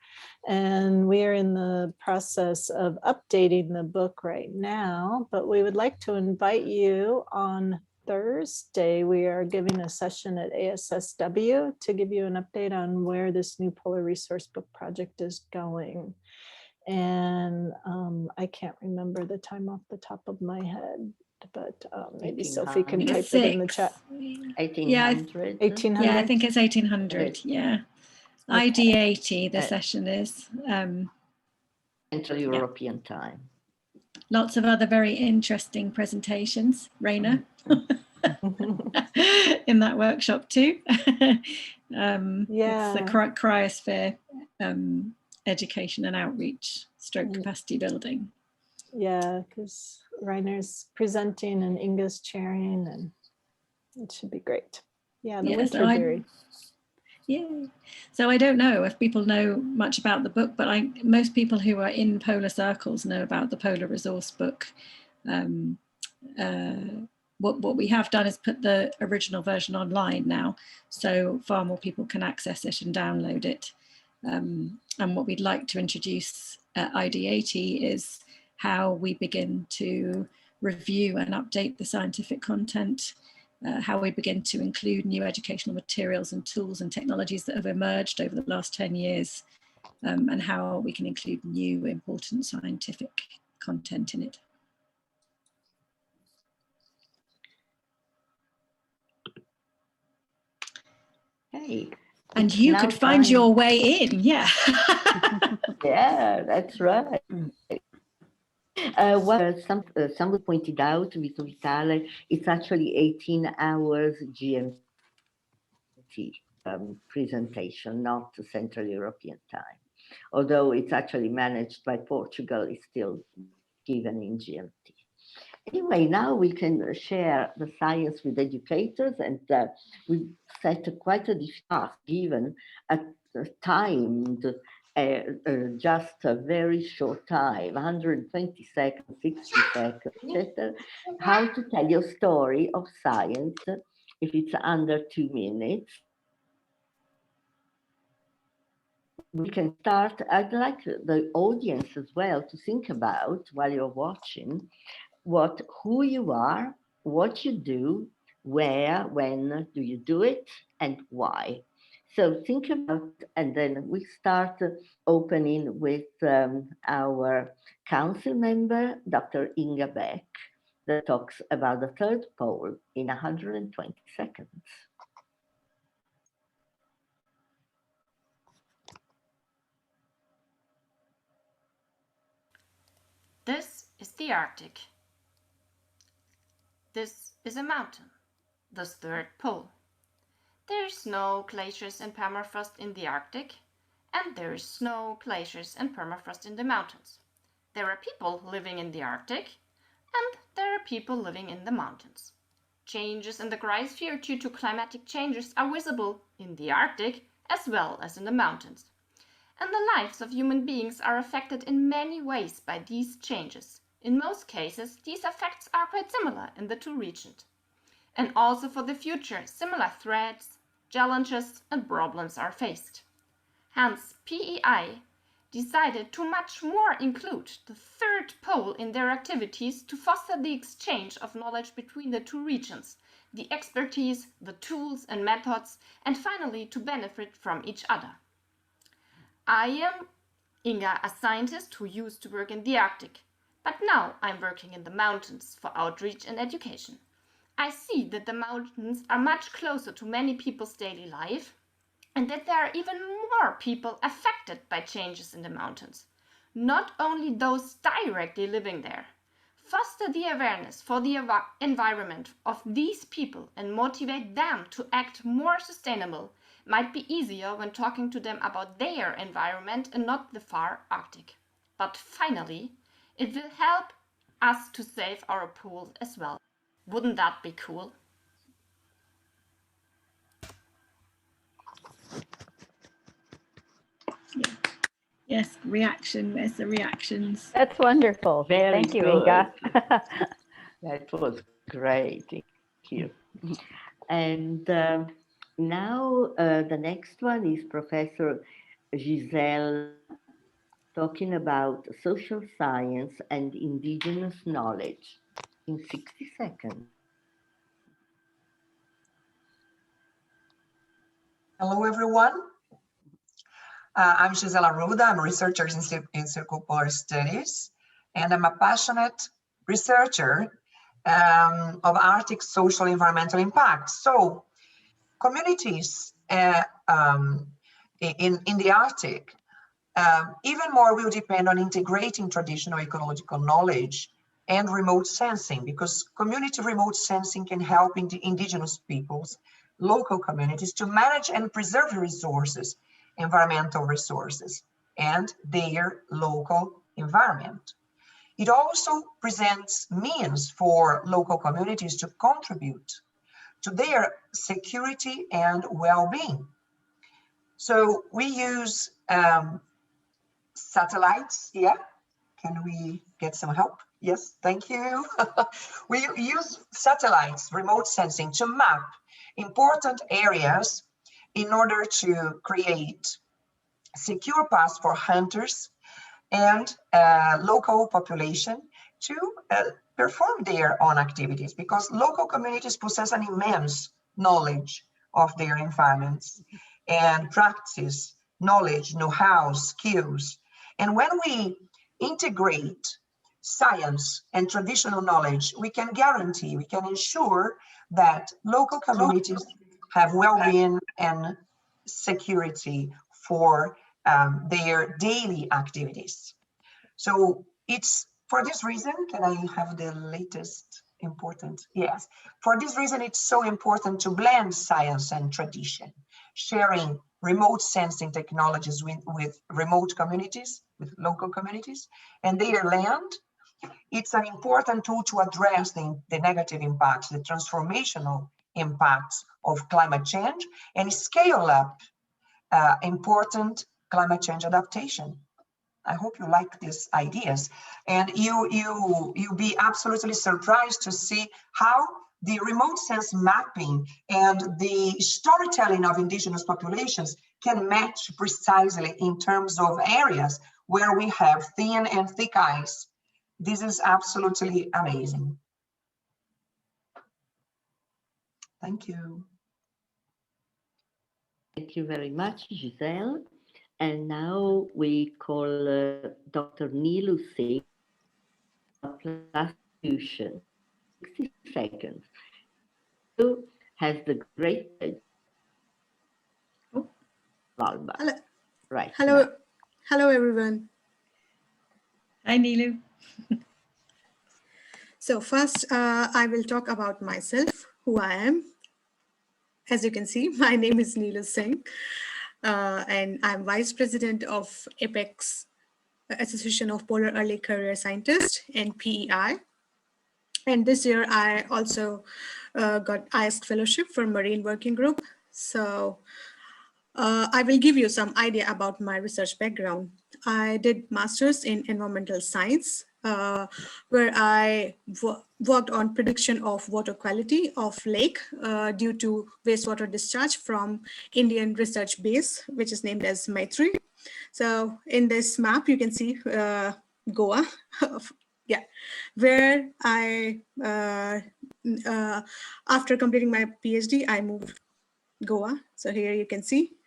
and we are in the process of updating the book right now, but we would like to invite you on Thursday. We are giving a session at ASSW to give you an update on where this new Polar Resource Book project is going. And I can't remember the time off the top of my head, but maybe Sophie can type it in the chat. 1800. 1800. Yeah, I think it's 1800. Yeah. Okay. ID80, the session is. Central European time. Lots of other very interesting presentations, Raina, in that workshop too. It's the cryosphere education and outreach stroke capacity building. Yeah, because Reiner's presenting and Inga's chairing, and it should be great. Yeah, the winter theory. Yeah, so I don't know if people know much about the book, but most people who are in polar circles know about the Polar Resource Book. What we have done is put the original version online now, so far more people can access it and download it. And what we'd like to introduce at ID80 is how we begin to review and update the scientific content, how we begin to include new educational materials and tools and technologies that have emerged over the last 10 years, and how we can include new important scientific content in it. Hey. And you could find your way in, yeah. Yeah, that's right. Well, someone pointed out, Vito Vitale, it's actually 18 hours GMT presentation, not Central European time. Although it's actually managed by Portugal, it's still given in GMT. Anyway, now we can share the science with educators, and we set quite a task given a timed, just a very short time, 120 seconds, 60 seconds, etc. How to tell your story of science if it's under 2 minutes. We can start. I'd like the audience as well to think about, while you're watching, who you are, what you do, where, when do you do it, and why. So think about, and then we start opening with our council member, Dr. Inga Beck, that talks about the third pole in 120 seconds. This is the Arctic. This is a mountain, the third pole. There's no glaciers and permafrost in the Arctic, and there's no glaciers and permafrost in the mountains. There are people living in the Arctic, and there are people living in the mountains. Changes in the cryosphere due to climatic changes are visible in the Arctic as well as in the mountains. And the lives of human beings are affected in many ways by these changes. In most cases, these effects are quite similar in the two regions. And also for the future, similar threats, challenges and problems are faced. Hence, PEI decided to much more include the third pole in their activities to foster the exchange of knowledge between the two regions, the expertise, the tools and methods, and finally to benefit from each other. I am Inga, a scientist who used to work in the Arctic, but now I'm working in the mountains for outreach and education. I see that the mountains are much closer to many people's daily life, and that there are even more people affected by changes in the mountains, not only those directly living there. Foster the awareness for the environment of these people and motivate them to act more sustainable might be easier when talking to them about their environment and not the far Arctic. But finally, it will help us to save our pools as well. Wouldn't that be cool? Yes, reaction. There's the reactions. That's wonderful. Very Thank you, good. Inga. That was great. you. And now the next one is Professor Giselle talking about social science and indigenous knowledge in 60 seconds. Hello, everyone. I'm Gisela Arruda. I'm a researcher in circumpolar studies, and I'm a passionate researcher of Arctic social environmental impact. So communities in the Arctic, even more will depend on integrating traditional ecological knowledge and remote sensing, because community remote sensing can help indigenous peoples, local communities to manage and preserve resources, environmental resources, and their local environment. It also presents means for local communities to contribute to their security and well-being. So we use satellites. Yeah, can we get some help? Yes, thank you. We use satellites, remote sensing, to map important areas in order to create secure paths for hunters and local population to perform their own activities, because local communities possess an immense knowledge of their environments and practice knowledge, know-how, skills. And when we integrate science and traditional knowledge, we can guarantee, we can ensure that local communities have well-being and security for their daily activities. So it's for this reason, can I have the latest important? Yes. For this reason, it's so important to blend science and tradition, sharing remote sensing technologies with remote communities, with local communities and their land. It's an important tool to address the negative impacts, the transformational impacts of climate change, and scale up important climate change adaptation. I hope you like these ideas, and you'll be absolutely surprised to see how the remote sense mapping and the storytelling of indigenous populations can match precisely in terms of areas where we have thin and thick ice. This is absolutely amazing. Thank you. Thank you very much, Giselle. And now we call Dr. Neelu Singh, Plastic 60 seconds. Who has the great Valba? Hello. Right. Hello. Now. Hello, everyone. Hi, Neelu. So first, I will talk about myself, who I am. As you can see, my name is Neelu Singh, and I'm Vice President of APECS, Association of Polar Early Career Scientists, and PEI. And this year, I also got IASC Fellowship for Marine Working Group. So I will give you some idea about my research background. I did Masters in Environmental Science, where I worked on prediction of water quality of lake due to wastewater discharge from Indian research base, which is named as Maitri. So in this map, you can see Goa, yeah, where I, after completing my PhD, I moved Goa. So here you can see,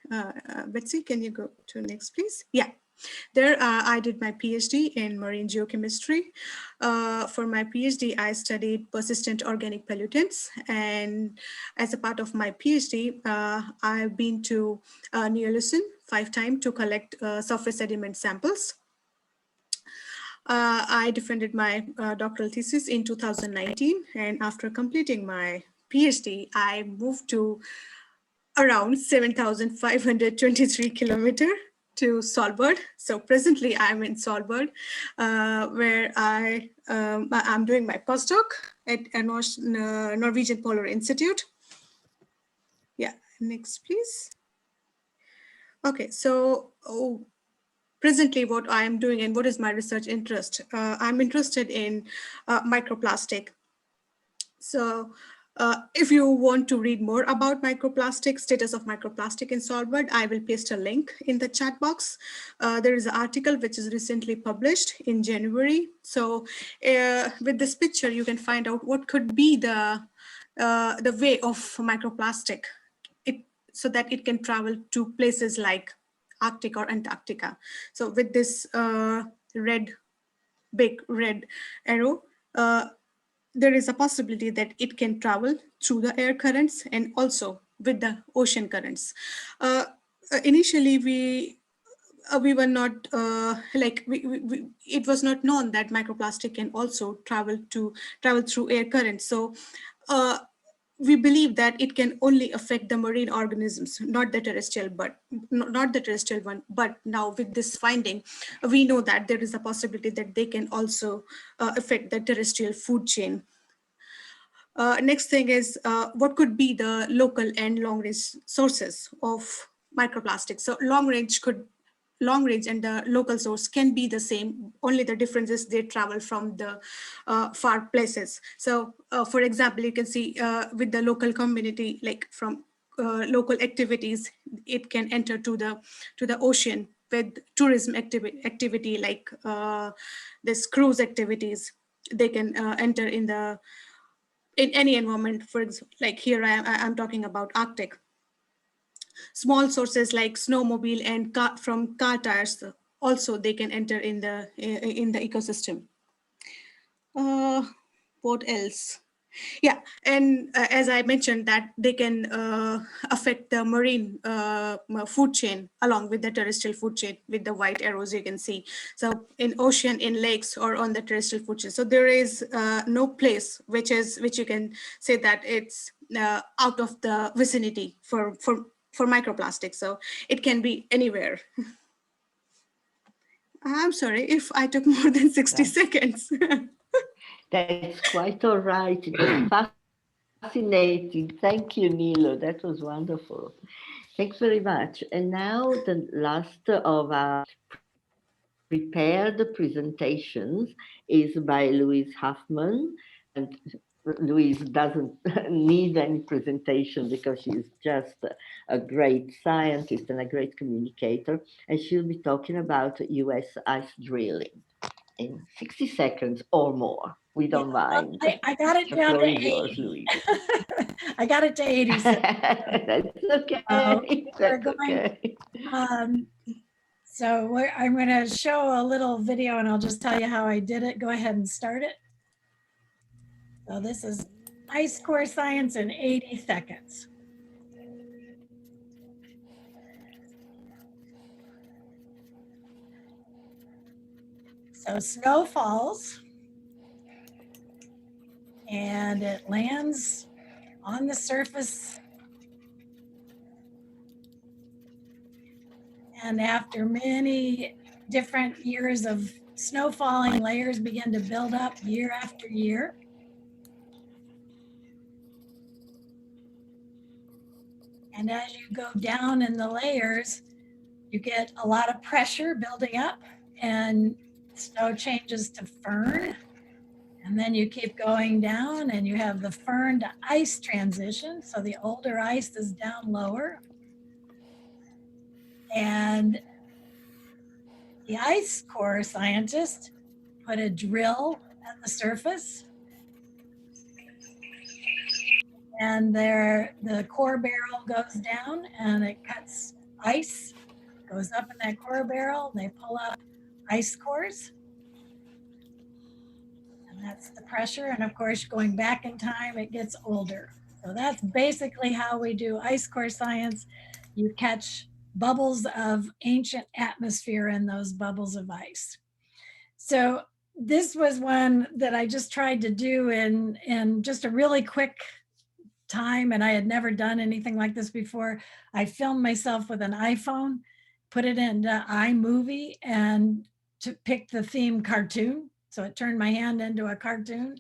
Betsy, can you go to next, please? Yeah. There, I did my PhD in marine geochemistry. For my PhD, I studied persistent organic pollutants. And as a part of my PhD, I've been to Neoleucin 5 times to collect surface sediment samples. I defended my doctoral thesis in 2019. And after completing my PhD, I moved to around 7,523 kilometers to Svalbard. So presently I'm in Svalbard, where I'm doing my postdoc at a Norwegian Polar Institute. Yeah, next please. Okay, so presently what I'm doing and what is my research interest? I'm interested in microplastic. So If you want to read more about microplastic, status of microplastic in Svalbard, I will paste a link in the chat box. There is an article which is recently published in January. So with this picture, you can find out what could be the way of microplastic so that it can travel to places like Arctic or Antarctica. So with this big red arrow, there is a possibility that it can travel through the air currents and also with the ocean currents. Initially, we were not it was not known that microplastic can also travel through air currents. So we believe that it can only affect the marine organisms, not the terrestrial one. But now with this finding, we know that there is a possibility that they can also affect the terrestrial food chain. Next thing is what could be the local and long range sources of microplastics. So long range and the local source can be the same, only the difference is they travel from the far places. So for example, you can see with the local community, like from local activities, it can enter to the ocean with tourism activity like this cruise activities. They can enter in any environment. For example, like here I'm talking about Arctic. Small sources like snowmobile and from car tires, also they can enter in the ecosystem. What else? Yeah, and as I mentioned that they can affect the marine food chain along with the terrestrial food chain with the white arrows you can see. So in ocean, in lakes, or on the terrestrial food chain. So there is no place which you can say that it's out of the vicinity for microplastics. So it can be anywhere. I'm sorry if I took more than 60 seconds. That's quite all right. It was fascinating. Thank you, Nilo. That was wonderful. Thanks very much. And now the last of our prepared presentations is by Louise Huffman. And Louise doesn't need any presentation because she's just a great scientist and a great communicator. And she'll be talking about US ice drilling in 60 seconds or more. We don't mind. I got it down to 80. Yours, Louise. I got it to 80 seconds. That's okay. That's okay. So I'm going to show a little video and I'll just tell you how I did it. Go ahead and start it. So this is ice core science in 80 seconds. So snow falls and it lands on the surface. And after many different years of snow falling, layers begin to build up year after year. And as you go down in the layers, you get a lot of pressure building up and snow changes to firn. And then you keep going down and you have the firn to ice transition. So the older ice is down lower. And the ice core scientist put a drill at the surface. And the core barrel goes down and it cuts ice, goes up in that core barrel, and they pull up ice cores. And that's the pressure. And of course, going back in time, it gets older. So that's basically how we do ice core science. You catch bubbles of ancient atmosphere in those bubbles of ice. So this was one that I just tried to do in just a really quick time, and I had never done anything like this before. I filmed myself with an iPhone, put it into iMovie, and to pick the theme cartoon. So it turned my hand into a cartoon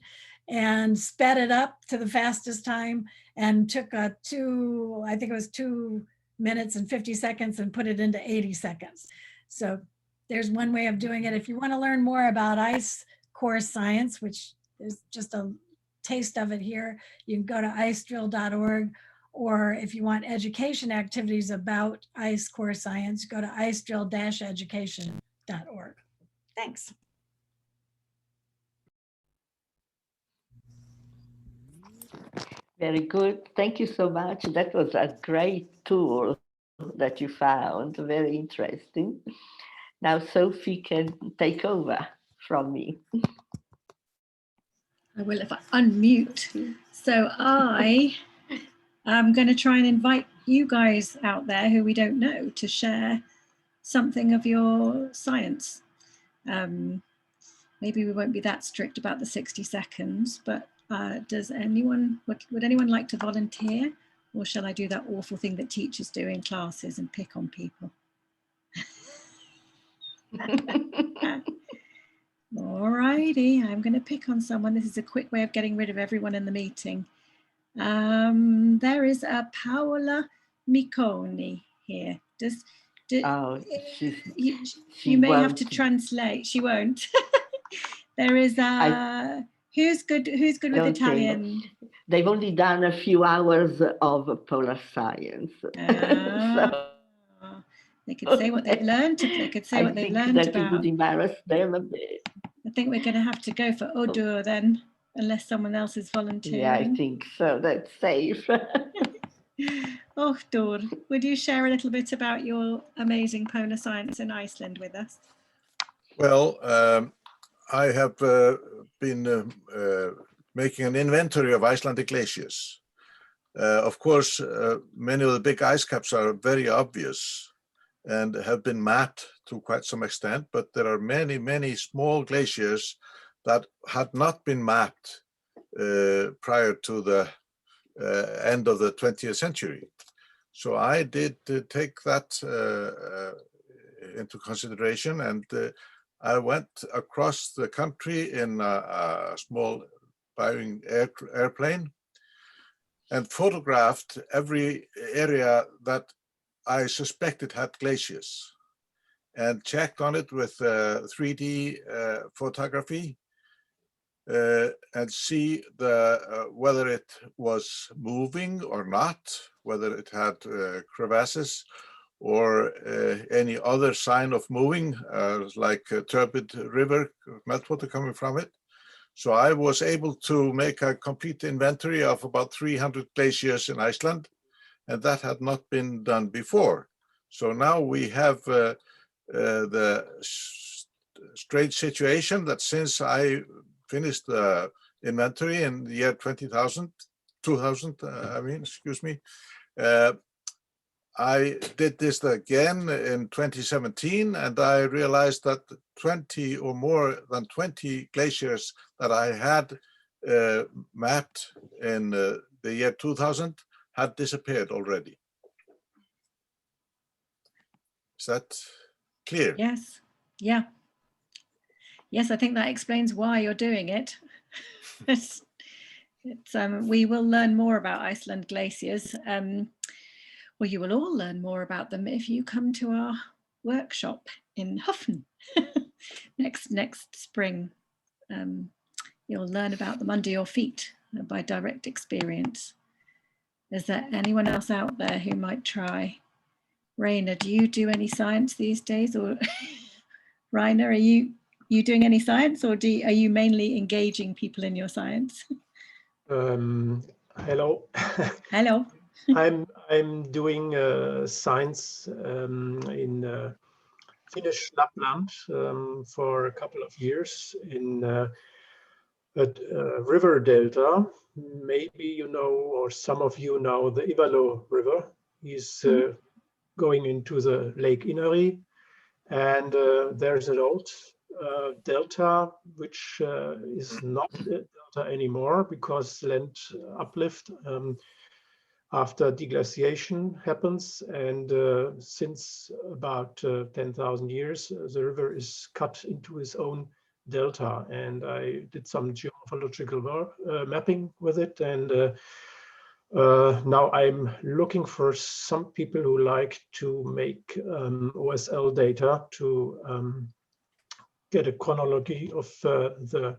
and sped it up to the fastest time and took I think it was 2 minutes and 50 seconds and put it into 80 seconds. So there's one way of doing it. If you want to learn more about ice core science, which is just a taste of it here, you can go to icedrill.org, or if you want education activities about ice core science, go to icedrill-education.org. Thanks. Very good. Thank you so much. That was a great tool that you found. Very interesting. Now Sophie can take over from me. I will if I unmute. So I am going to try and invite you guys out there who we don't know to share something of your science. Maybe we won't be that strict about the 60 seconds, but does anyone, would anyone like to volunteer? Or shall I do that awful thing that teachers do in classes and pick on people? All righty, I'm going to pick on someone. This is a quick way of getting rid of everyone in the meeting. There is a Paola Miconi here. You may have to translate. She won't. There is who's good with Italian? They've only done a few hours of polar science. So they could say what they've learned. They could say what they've learned about. That would embarrass them a bit. I think we're going to have to go for Odur then, unless someone else is volunteering. Yeah, I think so. That's safe. Odur, would you share a little bit about your amazing polar science in Iceland with us? Well, I have been making an inventory of Icelandic glaciers. Of course, many of the big ice caps are very obvious and have been mapped to quite some extent, but there are many, many small glaciers that had not been mapped prior to the end of the 20th century. So I did take that into consideration, and I went across the country in a small Boeing airplane and photographed every area that I suspected had glaciers and checked on it with 3D photography and see whether it was moving or not, whether it had crevasses or any other sign of moving, like a turbid river, meltwater coming from it. So I was able to make a complete inventory of about 300 glaciers in Iceland, and that had not been done before. So now we have the strange situation that since I finished the inventory in the year 2000, I did this again in 2017, and I realized that 20 or more than 20 glaciers that I had mapped in the year 2000 had disappeared already. Is that clear? Yes. Yeah. Yes, I think that explains why you're doing it. We will learn more about Iceland glaciers. Well, you will all learn more about them if you come to our workshop in Hoffen next spring. You'll learn about them under your feet by direct experience. Is there anyone else out there who might try? Rainer, do you do any science these days? Or Rainer, are you doing any science, or are you mainly engaging people in your science? Hello. Hello. I'm doing science in Finnish Lapland for a couple of years in a river delta. Maybe you know, or some of you know, the Ivalo River is going into the Lake Inari, and there's an old delta which is not a delta anymore because land uplift after deglaciation happens, and since about 10,000 years the river is cut into its own delta, and I did some geomorphological mapping with it, and now I'm looking for some people who like to make OSL data to get a chronology of the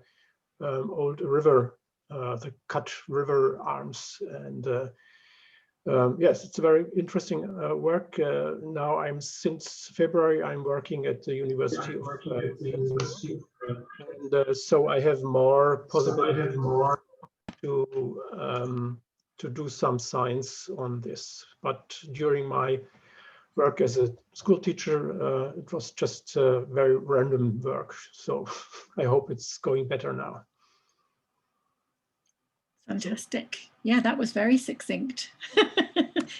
old river the cut river arms. And yes, it's a very interesting work. Now since February, I'm working at the University of and so I have more possibilities to do some science on this. But during my work as a school teacher, it was just very random work. So I hope it's going better now. Fantastic. Yeah, that was very succinct.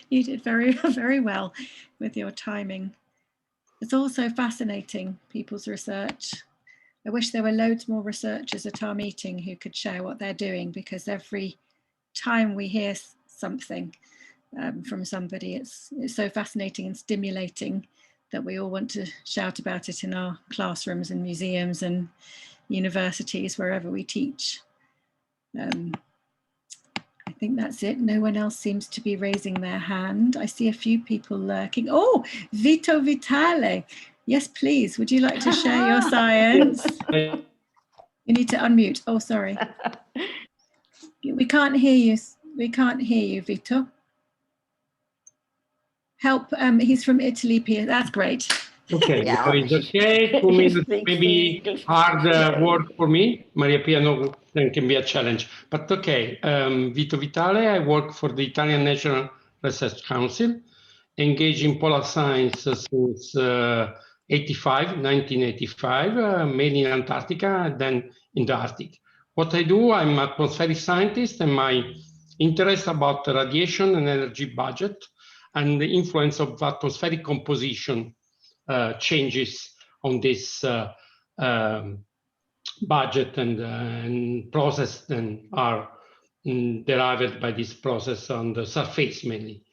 You did very, very well with your timing. It's also fascinating, people's research. I wish there were loads more researchers at our meeting who could share what they're doing, because every time we hear something from somebody, it's so fascinating and stimulating that we all want to shout about it in our classrooms and museums and universities, wherever we teach. I think that's it. No one else seems to be raising their hand. I see a few people lurking. Oh, Vito Vitale. Yes, please. Would you like to share your science? You need to unmute. Oh, sorry. We can't hear you. We can't hear you, Vito. Help. He's from Italy, Pia. That's great. Okay, Yeah. so it's okay. 2 minutes maybe hard work for me. Maria Pia, no, then can be a challenge. But okay, Vito Vitale, I work for the Italian National Research Council, engaged in polar science since 1985, mainly in Antarctica, then in the Arctic. What I do, I'm an atmospheric scientist, and my interest about radiation and energy budget and the influence of atmospheric composition changes on this budget and process, and are derived by this process on the surface mainly.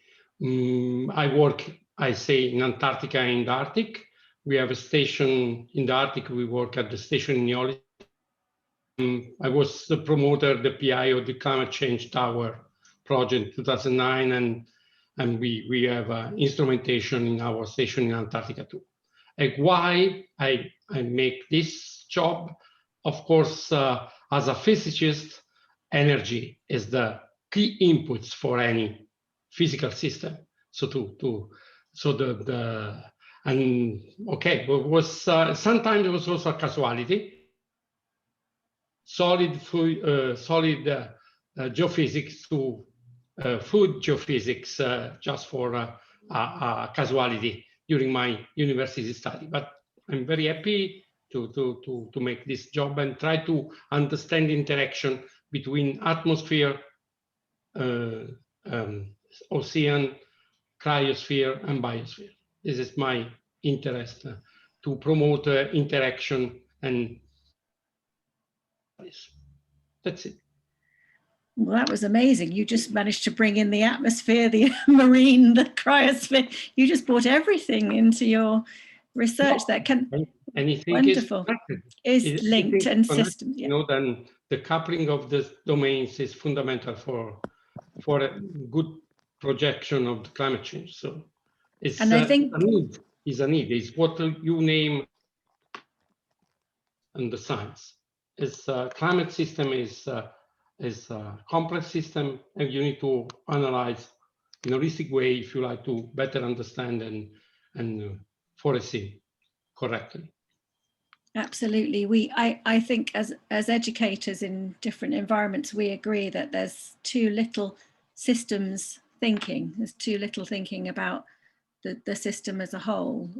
I work, I say, in Antarctica and in the Arctic. We have a station in the Arctic. We work at the station in Neolith. I was the promoter, the PI of the Climate Change Tower project in 2009, and we have instrumentation in our station in Antarctica too. And why I make this job? Of course, as a physicist, energy is the key inputs for any physical system. So okay, it was sometimes it was also a casualty. Solid geophysics to fluid geophysics, just for a casualty during my university study. But I'm very happy to make this job and try to understand the interaction between atmosphere, ocean, cryosphere, and biosphere. This is my interest, to promote interaction, and that's it. Well, that was amazing. You just managed to bring in the atmosphere, the marine, the cryosphere. You just brought everything into your research that can. Anything wonderful. Is linked and system. You know, then the coupling of the domains is fundamental for a good projection of the climate change. So it's and I think a need. It's what you name in the science. It's climate system is a complex system, and you need to analyze in a holistic way if you like to better understand and foresee correctly. Absolutely. I think as educators in different environments, we agree that there's too little systems thinking. There's too little thinking about the system as a whole.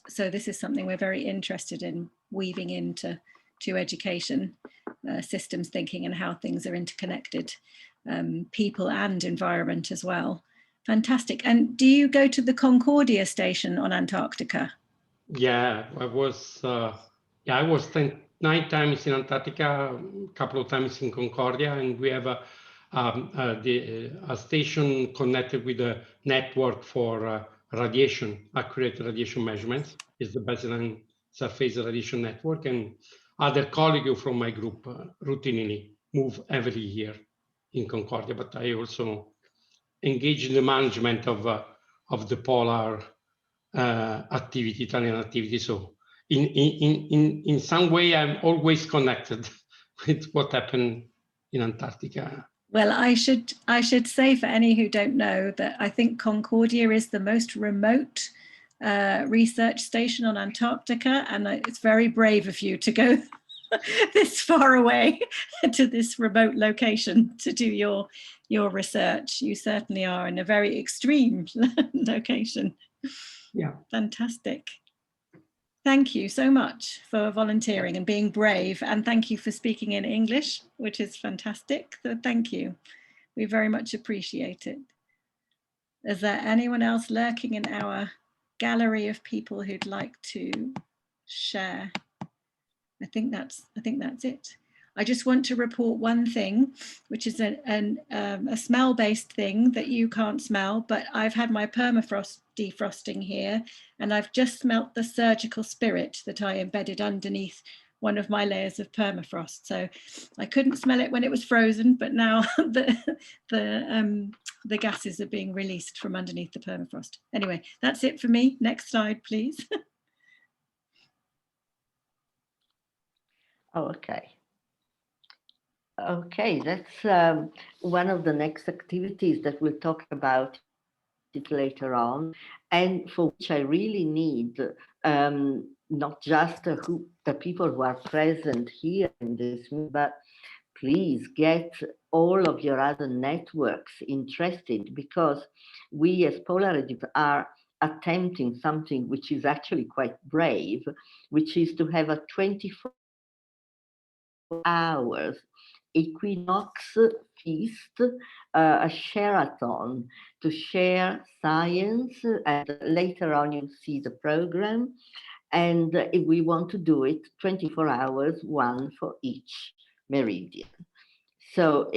So this is something we're very interested in weaving into education, systems thinking and how things are interconnected, people and environment as well. Fantastic. And do you go to the Concordia station on Antarctica? Yeah, I was 9 times in Antarctica, a couple of times in Concordia, and we have a station connected with a network for radiation, accurate radiation measurements. It's the Baseline Surface Radiation Network, and other colleagues from my group routinely move every year in Concordia. But I also engage in the management of the polar activity, Italian activity. So in some way, I'm always connected with what happened in Antarctica. Well, I should say for any who don't know that I think Concordia is the most remote research station on Antarctica, and it's very brave of you to go this far away to this remote location to do your research. You certainly are in a very extreme location. Yeah. Fantastic. Thank you so much for volunteering and being brave, and thank you for speaking in English, which is fantastic. So thank you. We very much appreciate it. Is there anyone else lurking in our gallery of people who'd like to share? I think that's it. I just want to report one thing, which is a smell-based thing that you can't smell, but I've had my permafrost defrosting here, and I've just smelt the surgical spirit that I embedded underneath one of my layers of permafrost. So I couldn't smell it when it was frozen, but now the gases are being released from underneath the permafrost. Anyway, that's it for me. Next slide, please. Okay. Okay, that's one of the next activities that we'll talk about it later on, and for which I really need not just the people who are present here in this, but please get all of your other networks interested, because we as Polar Educators are attempting something which is actually quite brave, which is to have a 24 hours equinox feast, a share-a-thon to share science, and later on you'll see the program. And if we want to do it 24 hours, one for each meridian. So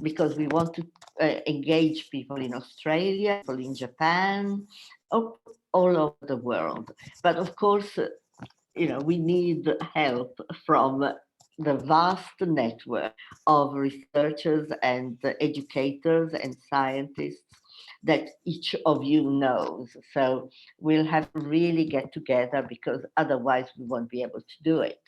because we want to engage people in Australia, people in Japan, all over the world. But of course, we need help from the vast network of researchers and educators and scientists that each of you knows. So we'll have to really get together, because otherwise we won't be able to do it.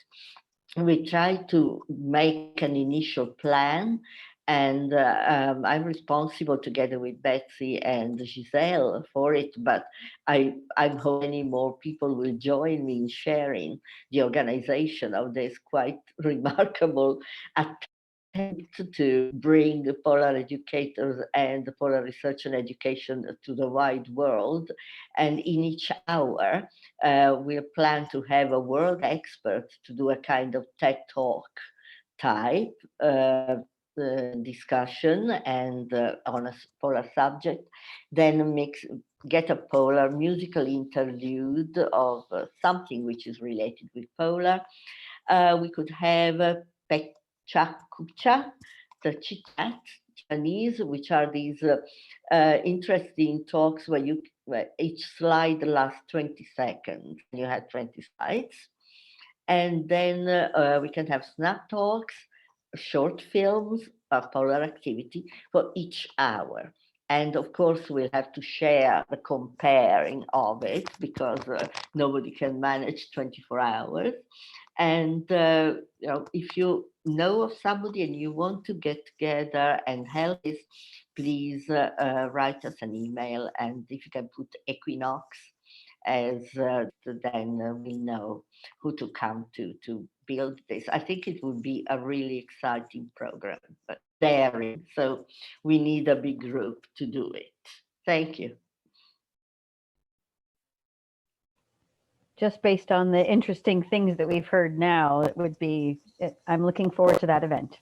We try to make an initial plan, and I'm responsible together with Betsy and Giselle for it, but I'm hoping many more people will join me in sharing the organization of this quite remarkable attempt to bring the polar educators and the polar research and education to the wide world. And in each hour, we plan to have a world expert to do a kind of TED Talk type discussion and on a polar subject, then get a polar musical interlude of something which is related with polar. We could have Pekchakucha, the chit-chat Chinese, which are these interesting talks where each slide lasts 20 seconds. You had 20 slides. And then we can have snap talks, short films of polar activity for each hour. And of course, we'll have to share the comparing of it, because nobody can manage 24 hours. And if you know of somebody and you want to get together and help this, please write us an email. And if you can put Equinox as then we know who to come to build this. I think it would be a really exciting program, but daring. So we need a big group to do it. Thank you. Just based on the interesting things that we've heard now, it would be, I'm looking forward to that event.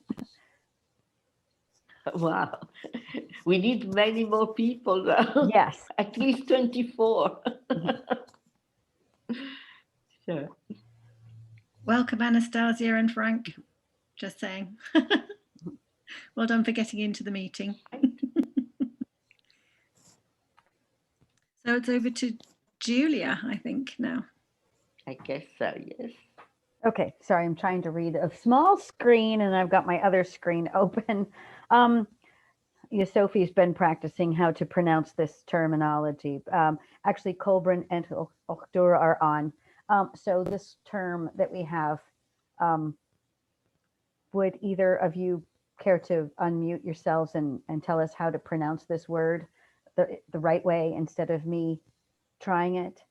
Wow. We need many more people though. Yes. At least 24. Sure. Welcome, Anastasia and Frank. Just saying. Well done for getting into the meeting. So it's over to Julia, I think, now. I guess so, yes. Okay, sorry, I'm trying to read a small screen and I've got my other screen open. Sophie's been practicing how to pronounce this terminology. Actually, Colburn and Ochdur are on. So this term that we have, would either of you care to unmute yourselves and tell us how to pronounce this word the right way instead of me trying it?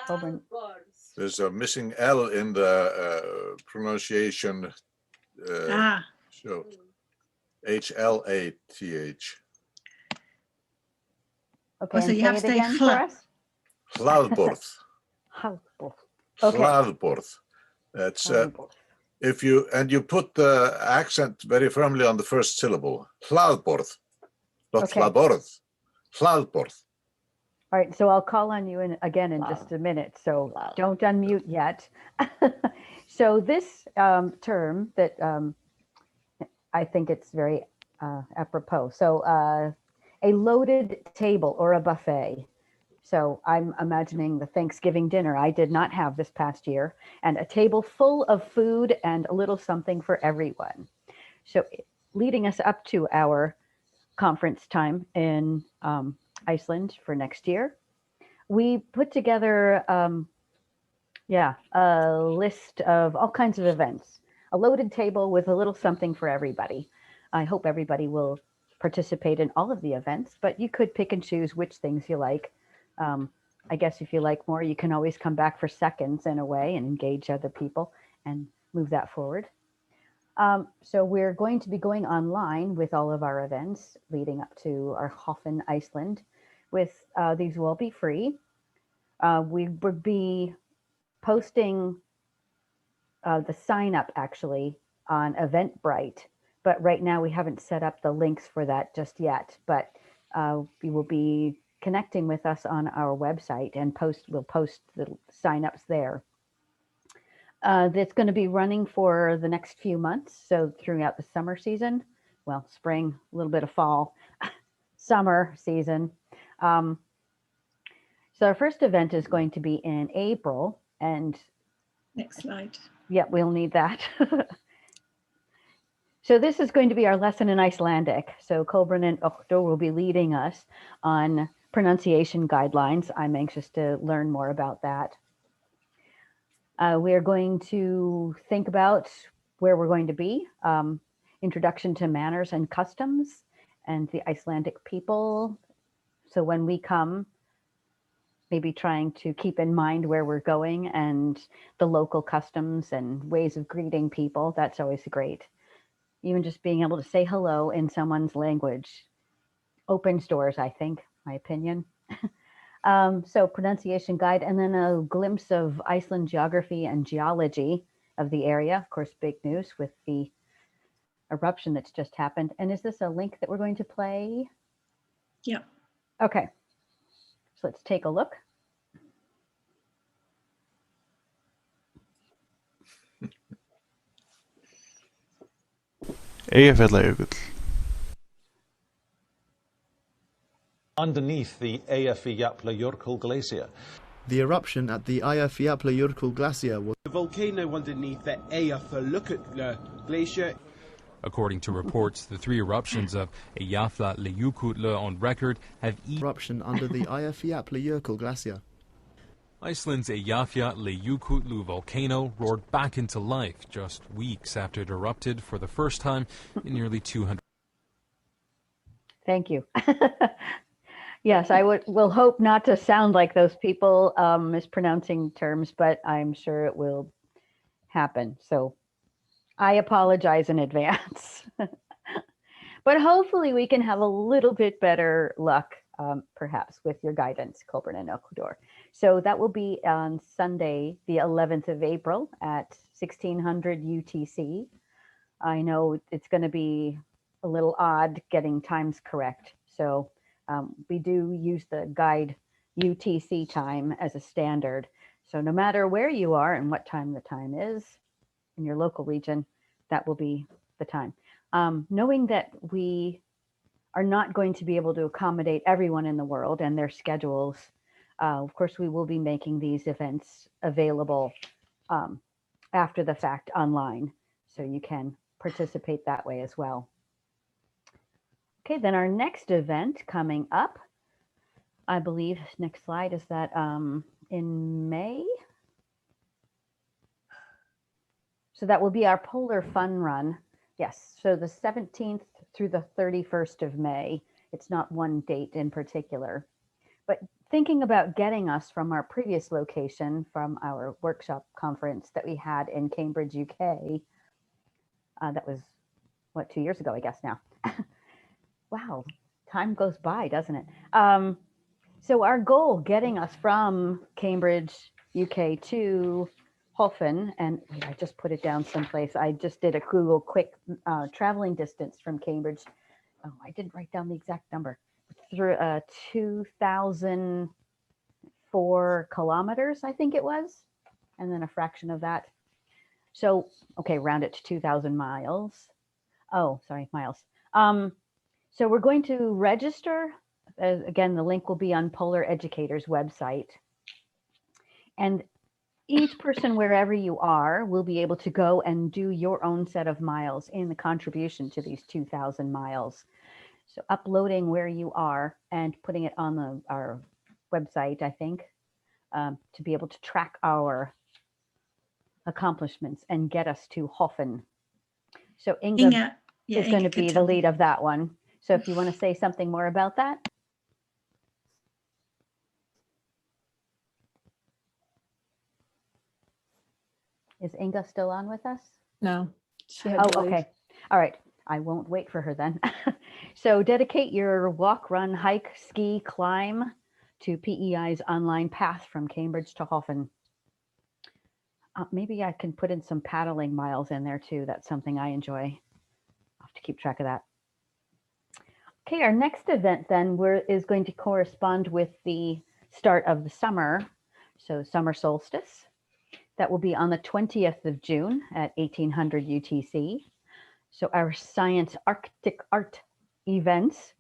Colburn. There's a missing L in the pronunciation. So HLATH. Okay, so and you say have it to say again for us. Hlaðborð. Hlaðborð. Okay. Hlaðborð. That's if you put the accent very firmly on the first syllable. Hlaðborð, not Okay. hlaðborð. Hlaðborð. All right, so I'll call on you again in just a minute, so don't unmute yet. So this term that I think it's very apropos. So a loaded table or a buffet. So I'm imagining the Thanksgiving dinner I did not have this past year, and a table full of food and a little something for everyone. So leading us up to our conference time in Iceland for next year, we put together a list of all kinds of events, a loaded table with a little something for everybody. I hope everybody will participate in all of the events, but you could pick and choose which things you like. I guess if you like more, you can always come back for seconds in a way and engage other people and move that forward. So we're going to be going online with all of our events leading up to our Hoffen, Iceland. These will be free. We would be posting the sign up actually on Eventbrite, but right now we haven't set up the links for that just yet, but we will be connecting with us on our website and we'll post the signups there. That's going to be running for the next few months. So throughout the summer season, well, spring, a little bit of fall, summer season. So our first event is going to be in April, and next slide. Yeah, we'll need that. So this is going to be our lesson in Icelandic. So Kolbrun and Okto will be leading us on pronunciation guidelines. I'm anxious to learn more about that. We are going to think about where we're going to be, introduction to manners and customs and the Icelandic people. So when we come, maybe trying to keep in mind where we're going and the local customs and ways of greeting people. That's always great. Even just being able to say hello in someone's language opens doors, I think, my opinion. So pronunciation guide, and then a glimpse of Iceland geography and geology of the area. Of course, big news with the eruption that's just happened. And is this a link that we're going to play? Yeah. Okay. So let's take a look. Eyjafjallajökull. Underneath the Eyjafjallajökull glacier. The eruption at the Eyjafjallajökull glacier was the volcano underneath the Eyjafjallajökull glacier. According to reports, the three eruptions of Eyjafjallajökull on record have eruption under the Eyjafjallajökull glacier. Iceland's Eyjafjallajökull volcano roared back into life just weeks after it erupted for the first time in nearly 200. Thank you. Yes, I will hope not to sound like those people mispronouncing terms, but I'm sure it will happen. So I apologize in advance. But hopefully we can have a little bit better luck, perhaps, with your guidance, Kolbrun and Okudor. So that will be on Sunday, the 11th of April at 1600 UTC. I know it's going to be a little odd getting times correct. So we do use the guide UTC time as a standard. So no matter where you are and what time the time is in your local region, that will be the time. Knowing that we are not going to be able to accommodate everyone in the world and their schedules, of course, we will be making these events available after the fact online, so you can participate that way as well. Okay, then our next event coming up, I believe, next slide, is that in May? So that will be our polar fun run. Yes, so the 17th through the 31st of May. It's not one date in particular. But thinking about getting us from our previous location, from our workshop conference that we had in Cambridge, UK, that was, what, 2 years ago, I guess now. Wow, time goes by, doesn't it? So our goal, getting us from Cambridge, UK to Hoffen, and wait, I just put it down someplace. I just did a Google quick traveling distance from Cambridge. Oh, I didn't write down the exact number. Through 2,004 kilometers, I think it was, and then a fraction of that. So, okay, round it to 2,000 miles. Oh, sorry, miles. So we're going to register. Again, the link will be on Polar Educator's website. And each person, wherever you are, will be able to go and do your own set of miles in the contribution to these 2,000 miles. So uploading where you are and putting it on our website, I think, to be able to track our accomplishments and get us to Hoffen. So Inga is going to be the lead of that one. So if you want to say something more about that. Is Inga still on with us? No. Oh, okay. All right. I won't wait for her then. So dedicate your walk, run, hike, ski, climb to PEI's online path from Cambridge to Hoffen. Maybe I can put in some paddling miles in there too. That's something I enjoy. I'll have to keep track of that. Okay, our next event then is going to correspond with the start of the summer. So summer solstice. That will be on the 20th of June at 1800 UTC. So our Science Arctic Art events,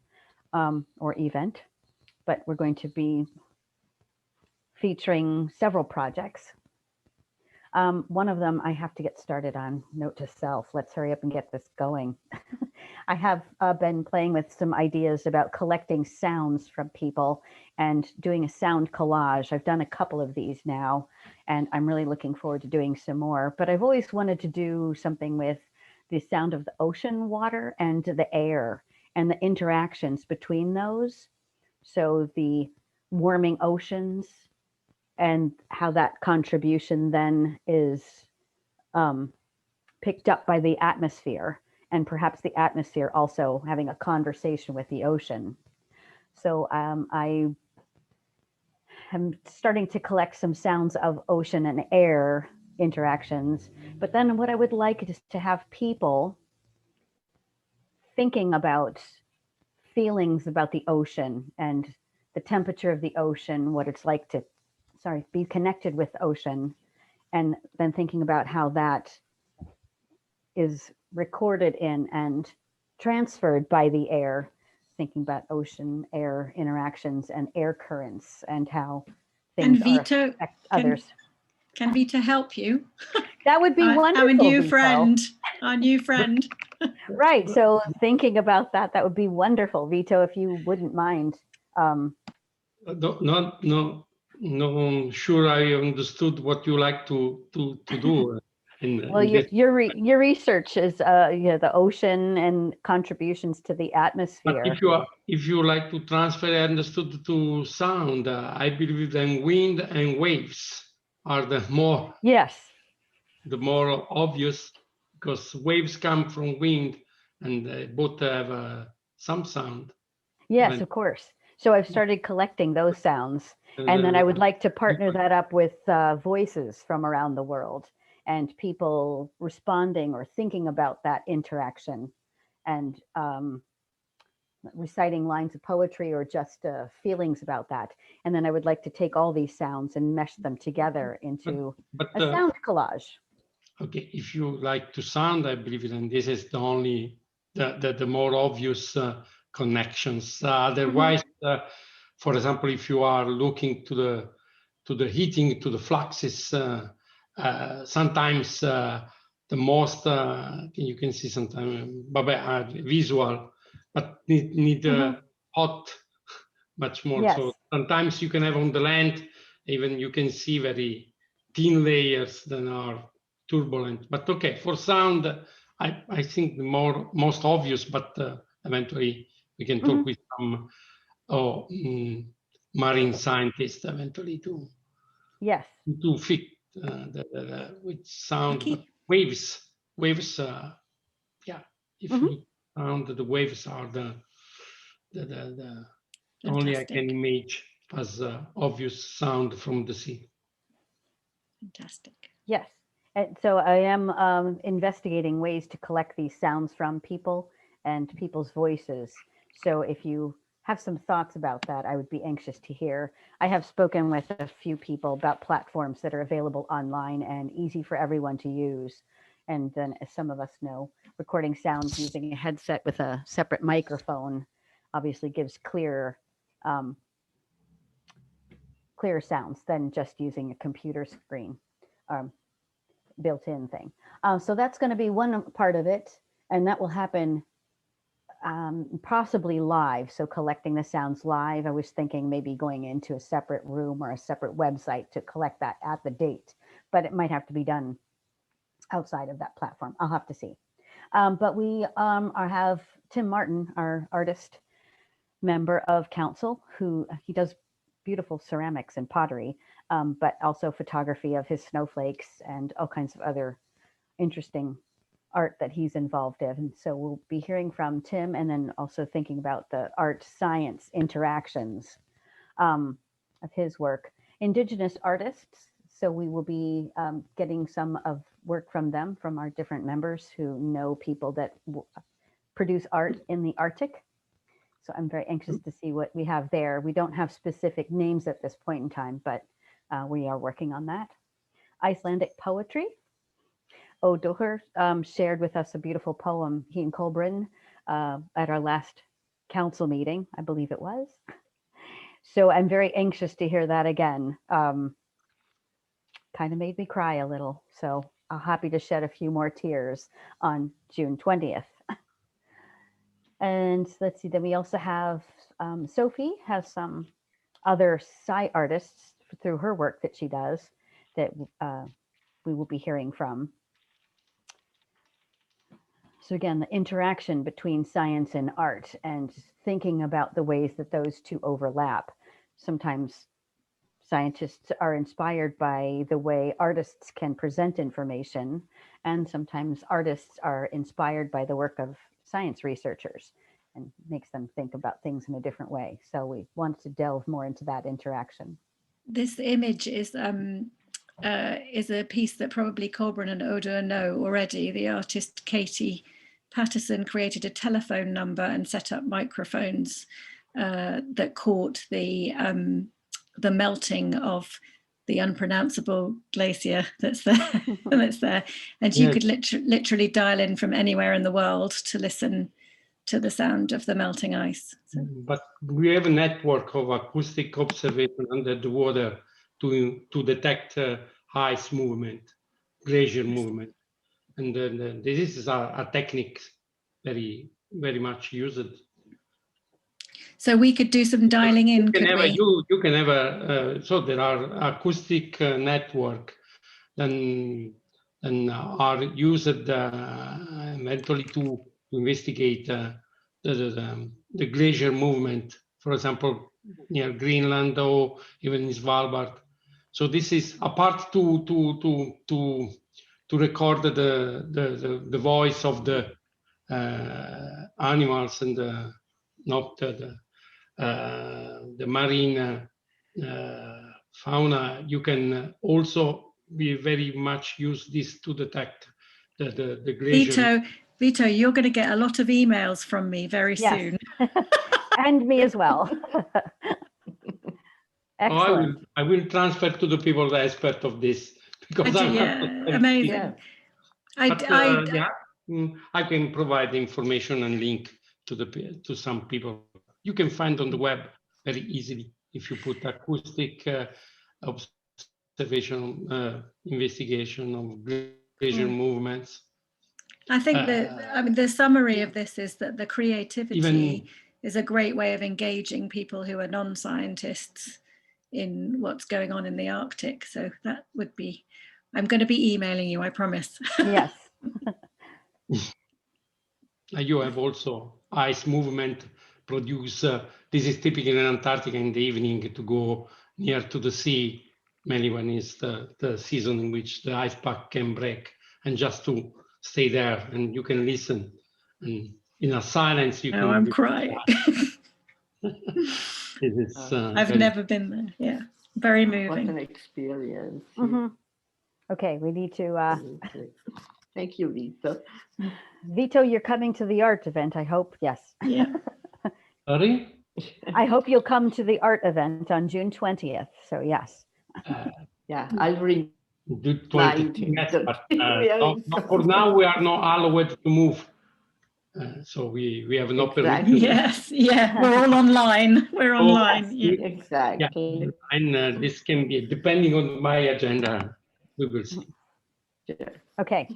or event, but we're going to be featuring several projects. One of them I have to get started on, note to self, let's hurry up and get this going. I have been playing with some ideas about collecting sounds from people and doing a sound collage. I've done a couple of these now, and I'm really looking forward to doing some more, but I've always wanted to do something with the sound of the ocean water and the air and the interactions between those. So the warming oceans and how that contribution then is picked up by the atmosphere, and perhaps the atmosphere also having a conversation with the ocean. So I am starting to collect some sounds of ocean and air interactions, but then what I would like is to have people thinking about feelings about the ocean and the temperature of the ocean, what it's like to, be connected with the ocean, and then thinking about how that is recorded in and transferred by the air, thinking about ocean air interactions and air currents and how things affect others. Can Vita help you? That would be wonderful. Our new Vito. friend, our new friend. Right, so thinking about that, that would be wonderful. Vito, if you wouldn't mind. No, sure I understood what you like to do. Well, your research is the ocean and contributions to the atmosphere. But if you like to transfer, I understood, to sound, I believe then wind and waves are the more obvious, because waves come from wind and both have some sound. Yes, of course. So I've started collecting those sounds, and then I would like to partner that up with voices from around the world and people responding or thinking about that interaction and reciting lines of poetry or just feelings about that. And then I would like to take all these sounds and mesh them together into a sound collage. Okay, if you like to sound, I believe it, and this is the only, the more obvious connections. Otherwise, for example, if you are looking to the heating, to the fluxes, sometimes the most you can see sometimes visual, but need hot much more. Yes. So sometimes you can have on the land, even you can see very thin layers that are turbulent. But okay, for sound, I think the most obvious, but eventually we can talk with some marine scientists eventually to fit with sound, but waves. Yeah, if you sound, the waves are the only I can image as obvious sound from the sea. Fantastic. Yes. And so I am investigating ways to collect these sounds from people and people's voices. So if you have some thoughts about that, I would be anxious to hear. I have spoken with a few people about platforms that are available online and easy for everyone to use. And then, as some of us know, recording sounds using a headset with a separate microphone obviously gives clearer sounds than just using a computer screen. Built-in thing. So that's going to be one part of it, and that will happen possibly live. So collecting the sounds live. I was thinking maybe going into a separate room or a separate website to collect that at the date, but it might have to be done outside of that platform. I'll have to see. But we have Tim Martin, our artist member of council, who he does beautiful ceramics and pottery, but also photography of his snowflakes and all kinds of other interesting art that he's involved in. And so we'll be hearing from Tim, and then also thinking about the art-science interactions of his work. Indigenous artists, so we will be getting some of work from them, from our different members who know people that produce art in the Arctic. So I'm very anxious to see what we have there. We don't have specific names at this point in time, but we are working on that. Icelandic poetry. O'Doher shared with us a beautiful poem, he and Kolbrun, at our last council meeting, I believe it was. So I'm very anxious to hear that again. Kind of made me cry a little. So I'm happy to shed a few more tears on June 20th. And let's see, then we also have Sophie has some other side artists through her work that she does that we will be hearing from. So again, the interaction between science and art and thinking about the ways that those two overlap. Sometimes scientists are inspired by the way artists can present information, and sometimes artists are inspired by the work of science researchers and makes them think about things in a different way. So we wanted to delve more into that interaction. This image is a piece that probably Kolbrun and Oda know already. The artist Katie Patterson created a telephone number and set up microphones that caught the melting of the unpronounceable glacier that's there. And you could literally dial in from anywhere in the world to listen to the sound of the melting ice. So. But we have a network of acoustic observation under the water to detect ice movement, glacier movement. And this is a technique very, very much used. So we could do some dialing in, you can have a, so there are acoustic network then are used eventually to investigate the glacier movement, for example, near Greenland or even in Svalbard. So this is a part to record the voice of the animals and not the marine fauna. You can also be very much use this to detect the glacier. Vito, you're going to get a lot of emails from me very soon. And me as well. Excellent. I will transfer to the people the expert of this because amazing. I can provide information and link to some people. You can find on the web very easily if you put acoustic observation investigation of glacier movements. I think that the summary of this is that the creativity is a great way of engaging people who are non-scientists in what's going on in the Arctic. So that would be I'm going to be emailing you, I promise. Yes. You have also ice movement produce. This is typical in Antarctica in the evening to go near to the sea, mainly when it's the season in which the ice pack can break, and just to stay there and you can listen. And in a silence, you Oh, can. I'm crying. It is, I've never been there. Yeah, very moving. What an experience. Okay, we need to. Thank you, Vito. Vito, you're coming to the art event, I hope. Yes. Yeah. Sorry? I hope you'll come to the art event on June 20th. So yes. Yeah, I'll read. Do 20, yes, but not for now we are not allowed to move. So we have no permission. Yes, yeah, we're all online. We're online. Yeah. Exactly. Yeah, and this can be, depending on my agenda, we will see. Okay.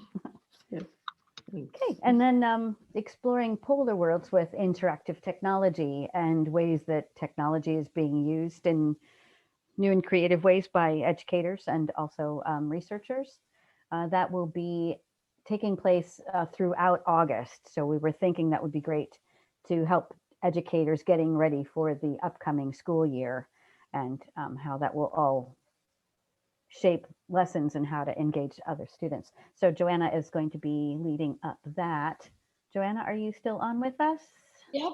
Okay, and then exploring polar worlds with interactive technology and ways that technology is being used in new and creative ways by educators and also researchers. That will be taking place throughout August. So we were thinking that would be great to help educators getting ready for the upcoming school year and how that will all shape lessons and how to engage other students. So Joanna is going to be leading up that. Joanna, are you still on with us? Yep.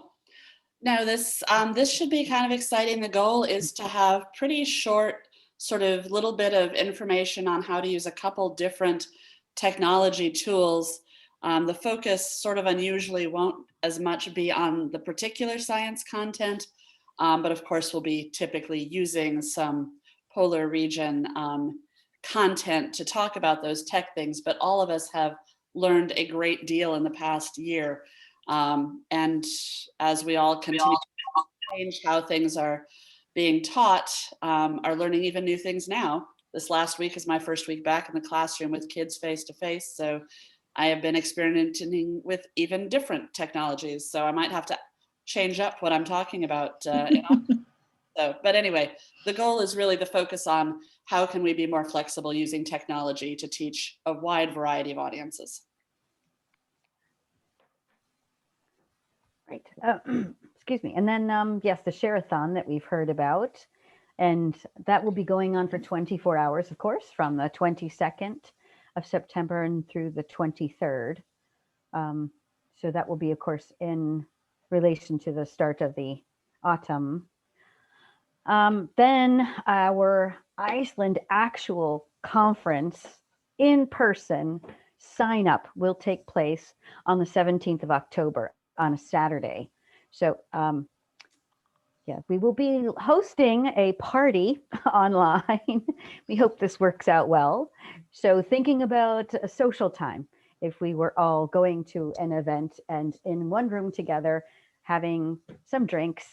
No, this should be kind of exciting. The goal is to have pretty short, sort of little bit of information on how to use a couple different technology tools. The focus sort of unusually won't as much be on the particular science content, but of course we'll be typically using some polar region content to talk about those tech things, but all of us have learned a great deal in the past year. And as we all continue to change how things are being taught, are learning even new things now. This last week is my first week back in the classroom with kids face to face. So I have been experimenting with even different technologies. So I might have to change up what I'm talking about. But anyway, the goal is really the focus on how can we be more flexible using technology to teach a wide variety of audiences. Right. Excuse me. And then, yes, the share-a-thon that we've heard about, and that will be going on for 24 hours, of course, from the 22nd of September and through the 23rd. So that will be, of course, in relation to the start of the autumn. Then our Iceland actual conference in person sign up will take place on the 17th of October on a Saturday. So yeah, we will be hosting a party online. We hope this works out well. So thinking about a social time, if we were all going to an event and in one room together, having some drinks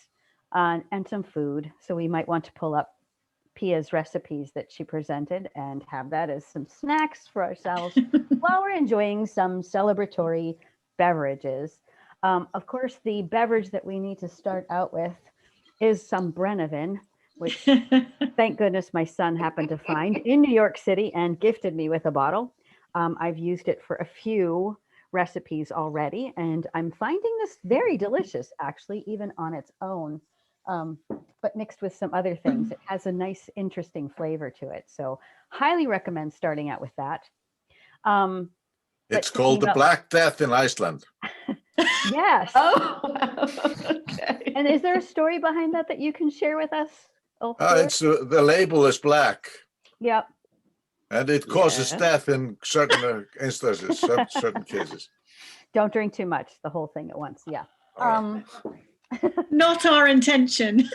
and some food. So we might want to pull up Pia's recipes that she presented and have that as some snacks for ourselves while we're enjoying some celebratory beverages. Of course, the beverage that we need to start out with is some Brennivin, which thank goodness my son happened to find in New York City and gifted me with a bottle. I've used it for a few recipes already, and I'm finding this very delicious, actually, even on its own. But mixed with some other things, it has a nice, interesting flavor to it. So highly recommend starting out with that. It's called the Black Death in Iceland. Yes. Oh, okay. And is there a story behind that that you can share with us? It's the label is black. Yep. And it causes death in certain instances, certain cases. Don't drink too much, the whole thing at once. Yeah. Not our intention.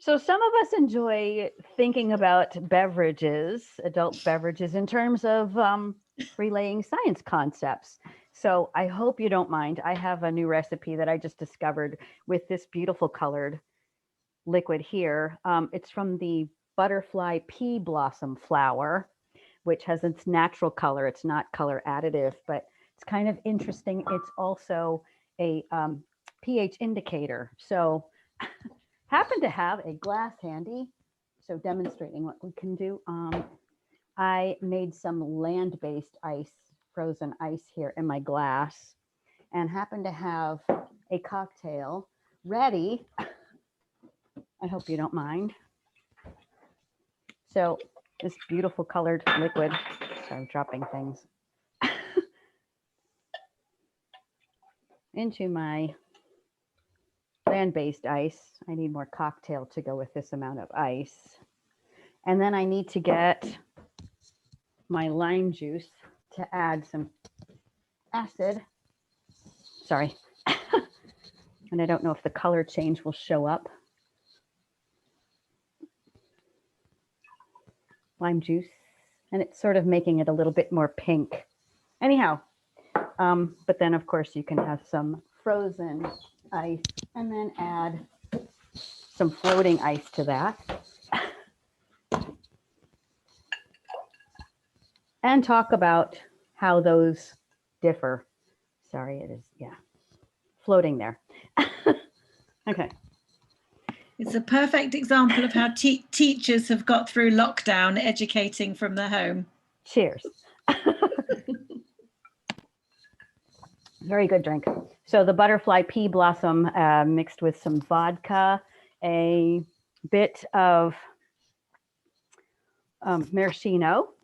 So some of us enjoy thinking about beverages, adult beverages, in terms of relaying science concepts. So I hope you don't mind. I have a new recipe that I just discovered with this beautiful colored liquid here. It's from the butterfly pea blossom flower, which has its natural color. It's not color additive, but it's kind of interesting. It's also a pH indicator. So happen to have a glass handy. So demonstrating what we can do. I made some land-based ice, frozen ice here in my glass, and happen to have a cocktail ready. I hope you don't mind. So this beautiful colored liquid, sorry, I'm dropping things, into my land-based ice. I need more cocktail to go with this amount of ice. And then I need to get my lime juice to add some acid. Sorry. And I don't know if the color change will show up. Lime juice. And it's sort of making it a little bit more pink. Anyhow, but then of course you can have some frozen ice and then add some floating ice to that. And talk about how those differ. Sorry, it is, yeah, floating there. Okay. It's a perfect example of how teachers have got through lockdown educating from their home. Cheers. Very good drink. So the butterfly pea blossom mixed with some vodka, a bit of maraschino.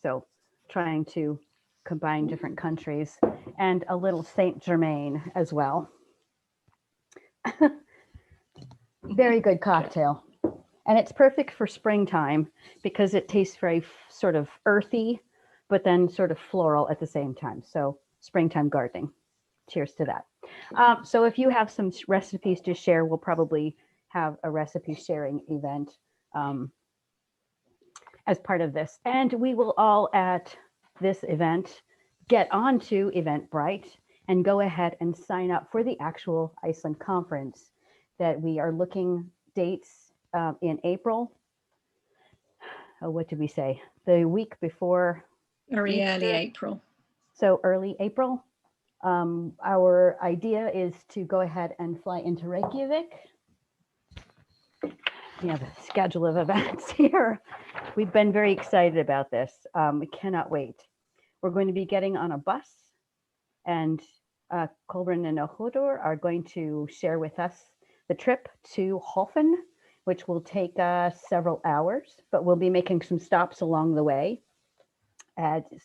So trying to combine different countries, and a little Saint Germain as well. Very good cocktail. And it's perfect for springtime because it tastes very sort of earthy, but then sort of floral at the same time. So springtime gardening. Cheers to that. So if you have some recipes to share, we'll probably have a recipe sharing event as part of this. And we will all at this event get onto Eventbrite and go ahead and sign up for the actual Iceland conference that we are looking dates in April. Oh, what did we say? The week before Very Easter. early April. So early April. Our idea is to go ahead and fly into Reykjavik. We have a schedule of events here. We've been very excited about this. We cannot wait. We're going to be getting on a bus, and Kolbrun and Ohodur are going to share with us the trip to Hofen, which will take several hours, but we'll be making some stops along the way.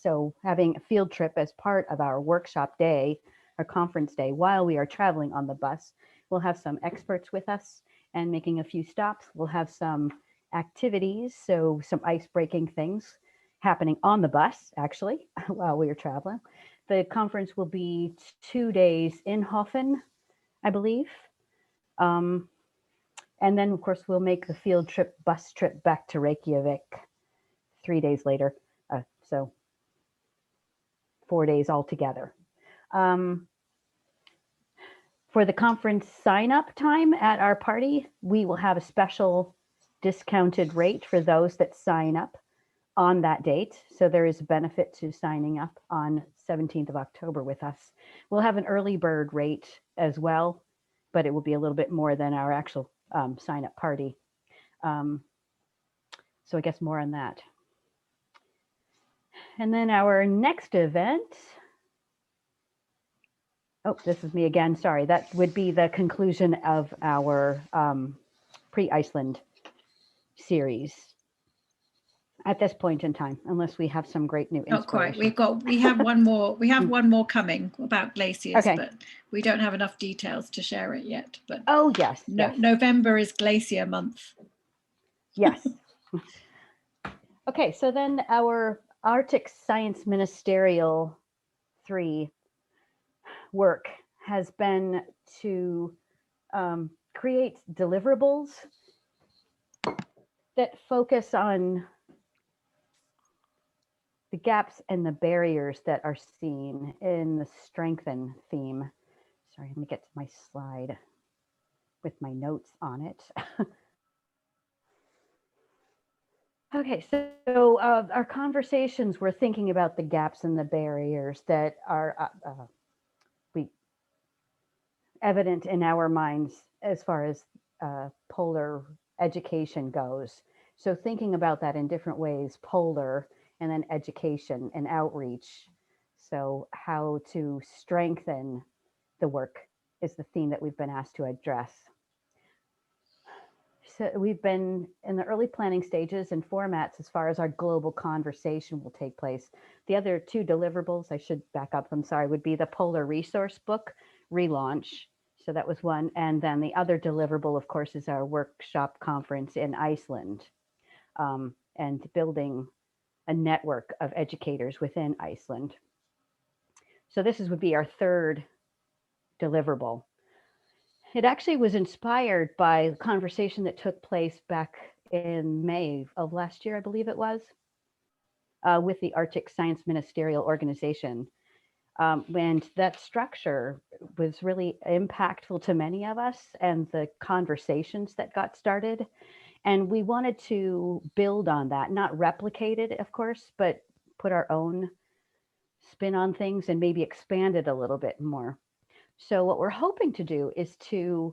So having a field trip as part of our workshop day, our conference day, while we are traveling on the bus, we'll have some experts with us and making a few stops. We'll have some activities, so some ice-breaking things happening on the bus, actually, while we are traveling. The conference will be 2 days in Hofen, I believe. And then, of course, we'll make the field trip, bus trip back to Reykjavik 3 days later. So 4 days altogether. For the conference sign-up time at our party, we will have a special discounted rate for those that sign up on that date. So there is a benefit to signing up on 17th of October with us. We'll have an early bird rate as well, but it will be a little bit more than our actual sign-up party. So I guess more on that. And then our next event, oh, this is me again, sorry. That would be the conclusion of our pre-Iceland series at this point in time, unless we have some great new inspiration. Not quite. We have one more. We have one more coming about glaciers, okay. But we don't have enough details to share it yet. But oh yes, yes. November is glacier month. Yes. Okay, so then our Arctic Science Ministerial 3 work has been to create deliverables that focus on the gaps and the barriers that are seen in the strengthen theme. Sorry, let me get to my slide with my notes on it. Okay, so our conversations, we're thinking about the gaps and the barriers that are evident in our minds as far as polar education goes. So thinking about that in different ways, polar, and then education and outreach. So how to strengthen the work is the theme that we've been asked to address. So we've been in the early planning stages and formats as far as our global conversation will take place. The other two deliverables, I should back up, I'm sorry, would be the Polar Resource Book relaunch. So that was one. And then the other deliverable, of course, is our workshop conference in Iceland, and building a network of educators within Iceland. So this would be our third deliverable. It actually was inspired by a conversation that took place back in May of last year, I believe it was, with the Arctic Science Ministerial organization. And that structure was really impactful to many of us and the conversations that got started. And we wanted to build on that, not replicate it, of course, but put our own spin on things and maybe expand it a little bit more. So what we're hoping to do is to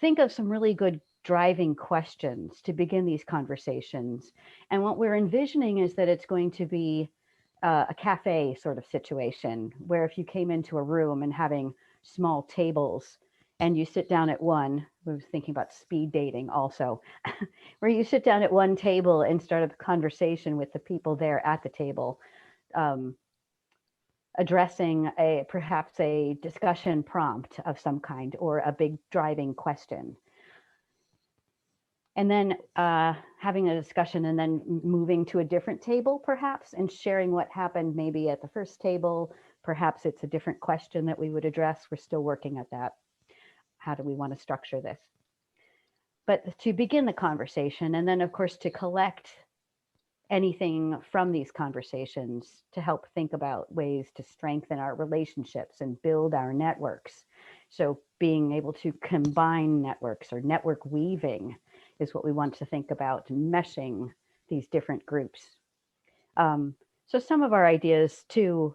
think of some really good driving questions to begin these conversations. And what we're envisioning is that it's going to be a cafe sort of situation where if you came into a room and having small tables and you sit down at one, we were thinking about speed dating also, where you sit down at one table and start a conversation with the people there at the table, addressing perhaps a discussion prompt of some kind or a big driving question. And then having a discussion and then moving to a different table perhaps and sharing what happened maybe at the first table. Perhaps it's a different question that we would address. We're still working at that. How do we want to structure this? But to begin the conversation, and then of course to collect anything from these conversations to help think about ways to strengthen our relationships and build our networks. So being able to combine networks or network weaving is what we want to think about, meshing these different groups. So some of our ideas to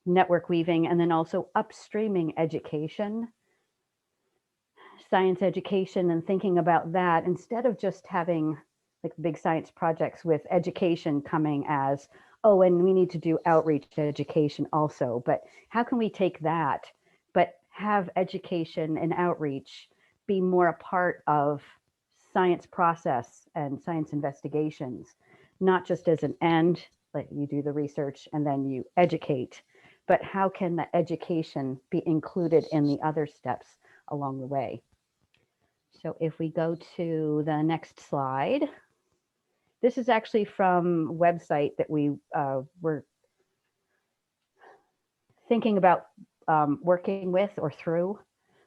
network weaving, and then also upstreaming education, science education, and thinking about that instead of just having like big science projects with education coming as, oh, and we need to do outreach education also, but how can we take that, but have education and outreach be more a part of science process and science investigations, not just as an end, like you do the research and then you educate, but how can the education be included in the other steps along the way? So if we go to the next slide, this is actually from a website that we were thinking about working with or through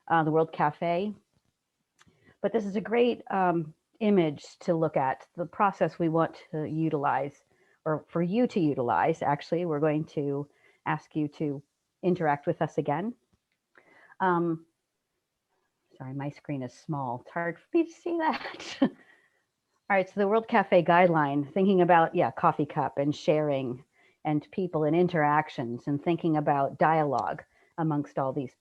the World Cafe. But this is a great image to look at, the process we want to utilize, or for you to utilize. Actually, we're going to ask you to interact with us again. Sorry, my screen is small. It's hard for me to see that. All right, so the World Cafe guideline, thinking about, coffee cup and sharing and people and interactions and thinking about dialogue amongst all these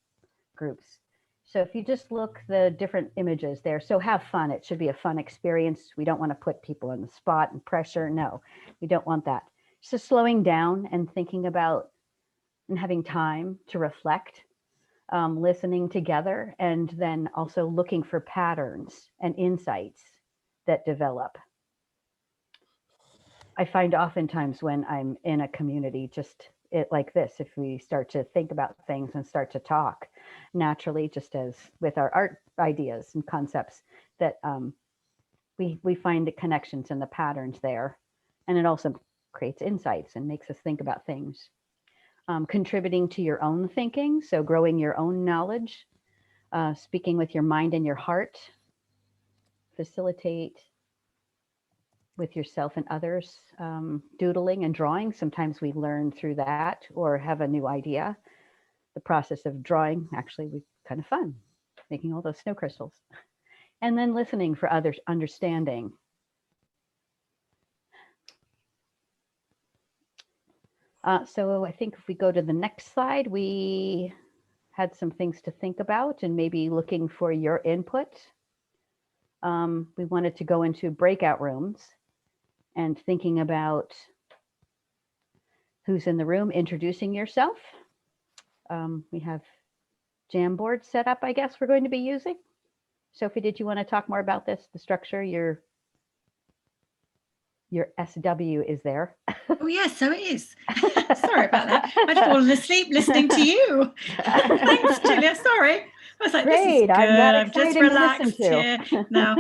groups. So if you just look the different images there, so have fun. It should be a fun experience. We don't want to put people on the spot and pressure. No, we don't want that. So slowing down and thinking about and having time to reflect, listening together, and then also looking for patterns and insights that develop. I find oftentimes when I'm in a community just like this, if we start to think about things and start to talk naturally, just as with our art ideas and concepts, that we find the connections and the patterns there. And it also creates insights and makes us think about things. Contributing to your own thinking, so growing your own knowledge, speaking with your mind and your heart, facilitate with yourself and others, doodling and drawing. Sometimes we learn through that or have a new idea. The process of drawing actually was kind of fun, making all those snow crystals. And then listening for others' understanding. So I think if we go to the next slide, we had some things to think about and maybe looking for your input. We wanted to go into breakout rooms and thinking about who's in the room, introducing yourself. We have Jamboard set up, I guess we're going to be using. Sophie, did you want to talk more about this, the structure? Your SW is there. Oh yes, so it is. Sorry about that. I'd fallen asleep listening to you. Thanks, Julia. Sorry. I was like, Great. This is good. I'm just relaxed here now.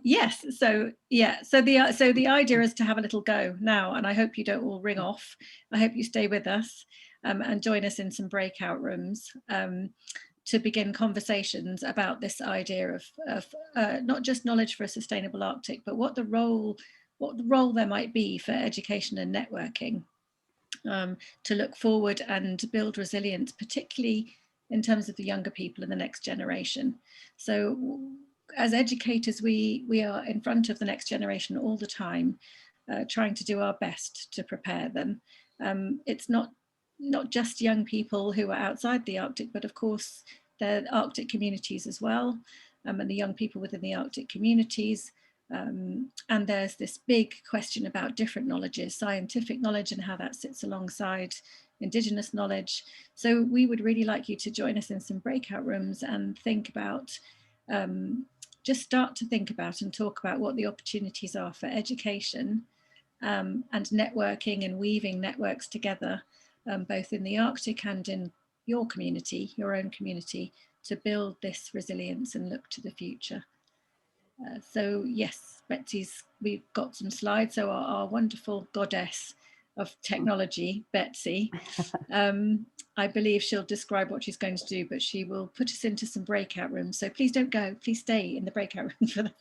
Yes. So yeah. So the idea is to have a little go now, and I hope you don't all ring off. I hope you stay with us and join us in some breakout rooms to begin conversations about this idea of not just knowledge for a sustainable Arctic, but what the role there might be for education and networking to look forward and build resilience, particularly in terms of the younger people in the next generation. So as educators, we are in front of the next generation all the time, trying to do our best to prepare them. It's not just young people who are outside the Arctic, but of course, they're Arctic communities as well, and the young people within the Arctic communities. And there's this big question about different knowledges, scientific knowledge and how that sits alongside indigenous knowledge. So we would really like you to join us in some breakout rooms and think about, just start to think about and talk about what the opportunities are for education and networking and weaving networks together, both in the Arctic and in your community, your own community, to build this resilience and look to the future. So yes, we've got some slides. So our wonderful goddess of technology, Betsy, I believe she'll describe what she's going to do, but she will put us into some breakout rooms. So please don't go, please stay in the breakout rooms for that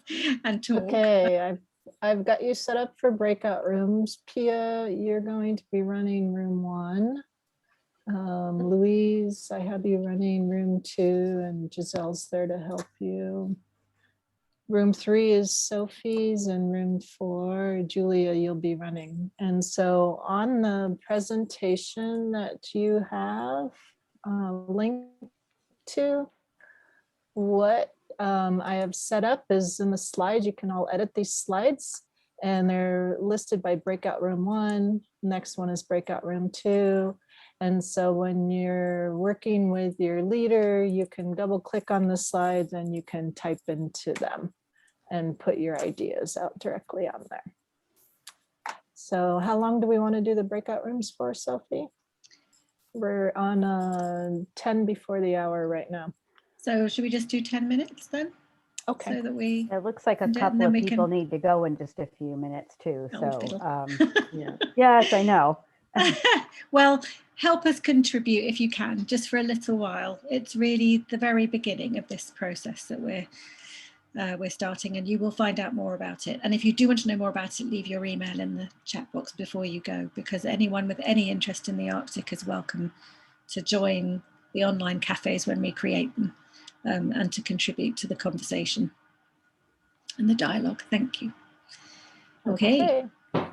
and talk. Okay, I've got you set up for breakout rooms. Pia, you're going to be running room 1. Louise, I have you running room 2, and Giselle's there to help you. Room 3 is Sophie's, and room 4, Julia, you'll be running. And so on the presentation that you have linked to, what I have set up is in the slides. You can all edit these slides, and they're listed by breakout room 1. Next one is breakout room 2. And so when you're working with your leader, you can double click on the slides and you can type into them and put your ideas out directly on there. So how long do we want to do the breakout rooms for, Sophie? We're on 10 before the hour right now. So should we just do 10 minutes then? Okay. So that we. It looks like a couple of people need to go in just a few minutes too. So yeah. Yes, I know. Well, help us contribute if you can, just for a little while. It's really the very beginning of this process that we're starting, and you will find out more about it. And if you do want to know more about it, leave your email in the chat box before you go, because anyone with any interest in the Arctic is welcome to join the online cafes when we create them, and to contribute to the conversation and the dialogue. Thank you. Okay.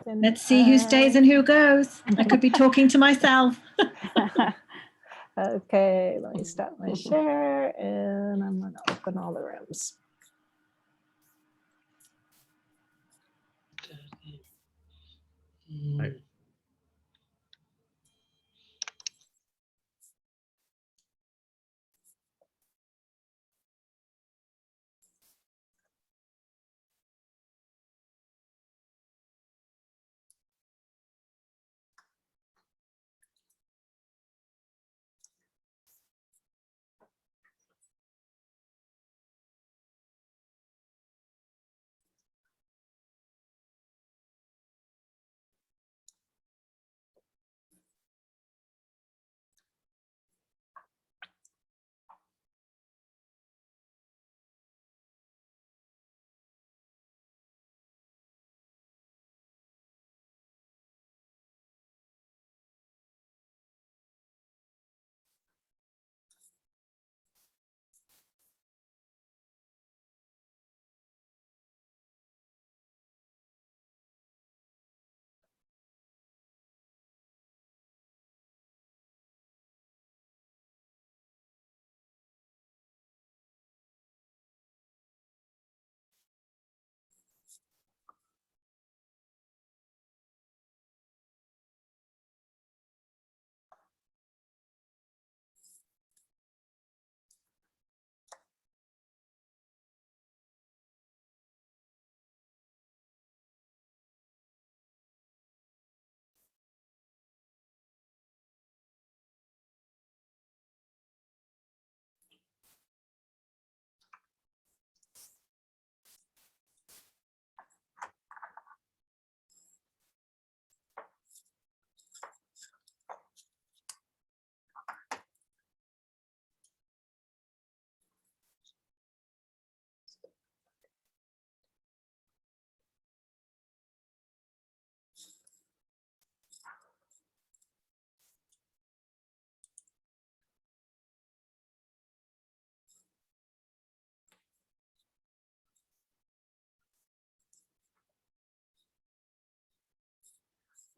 Let's see who stays and who goes. I could be talking to myself. Okay, let me stop my share, and I'm going to open all the rooms. Right.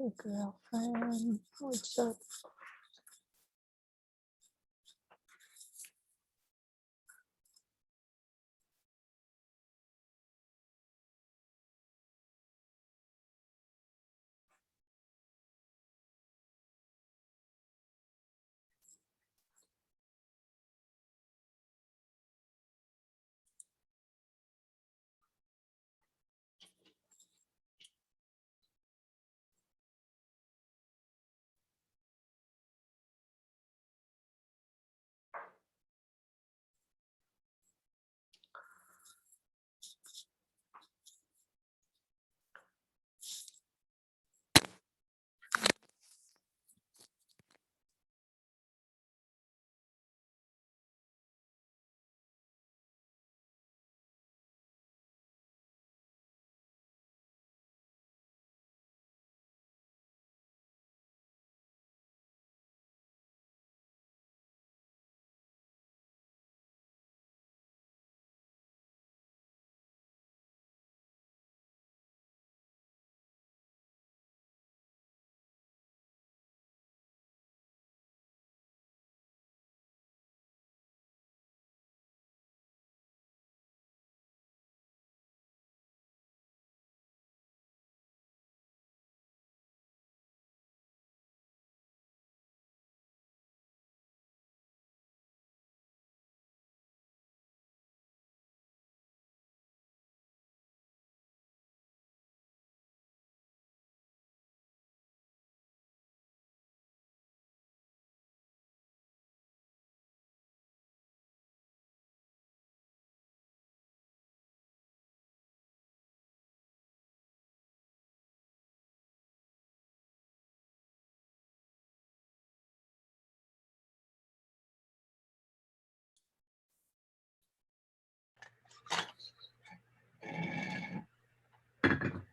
Girlfriend, what's up?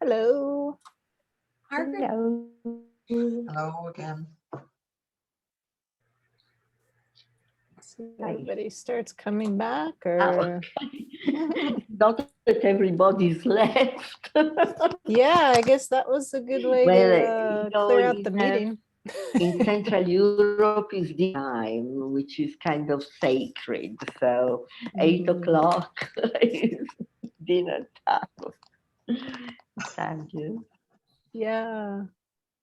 Hello. Hello. Hello again. So everybody starts coming back, or Not that everybody's left. yeah, I guess that was a good way to clear out the meeting. In Central Europe is the time, which is kind of sacred. So 8 o'clock is dinner time. Thank you. Yeah,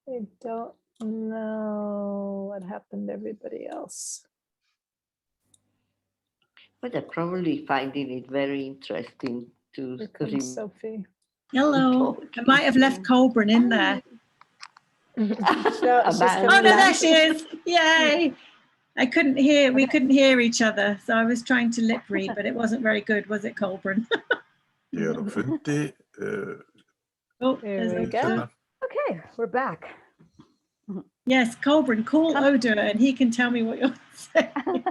I don't know what happened to everybody else. But they're probably finding it very interesting to Here comes Sophie. Hello. I might have left Colburn in there. No, Oh, no, there she is. Yay. I couldn't hear, we couldn't hear each other. So I was trying to lip read, but it wasn't very good, was it, Colburn? Ég á fundi. Oh, there we go. Okay, we're back. Yes, Colburn, call Oda and he can tell me what you're saying.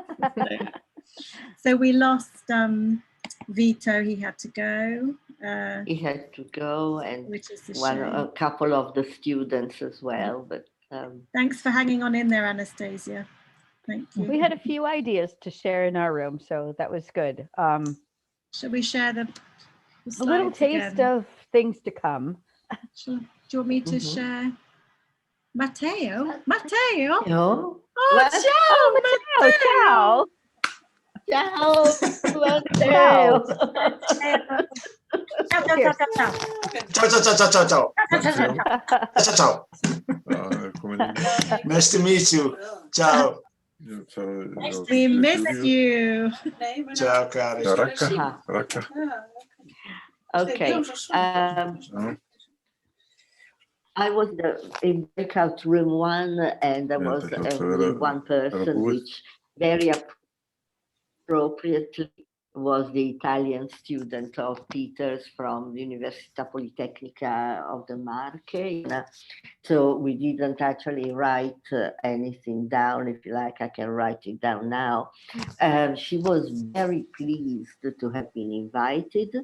So we lost Vito, he had to go. He had to go, and which is a couple of the students as well. But thanks for hanging on in there, Anastasia. Thank you. We had a few ideas to share in our room, so that was good. Shall we share the a little taste of things to come? Do you want me to share? Matteo? Matteo? No. Oh, What? ciao, Ciao, ciao. Ciao, Matteo. Ciao, ciao. Nice to meet you. Ciao. We miss you. Ciao, cari. Raka. Okay. I was in breakout room 1, and there was only one person, which very appropriately was the Italian student of Peter's from the Università Politecnica of the Marche. So we didn't actually write anything down. If you like, I can write it down now. She was very pleased to have been invited.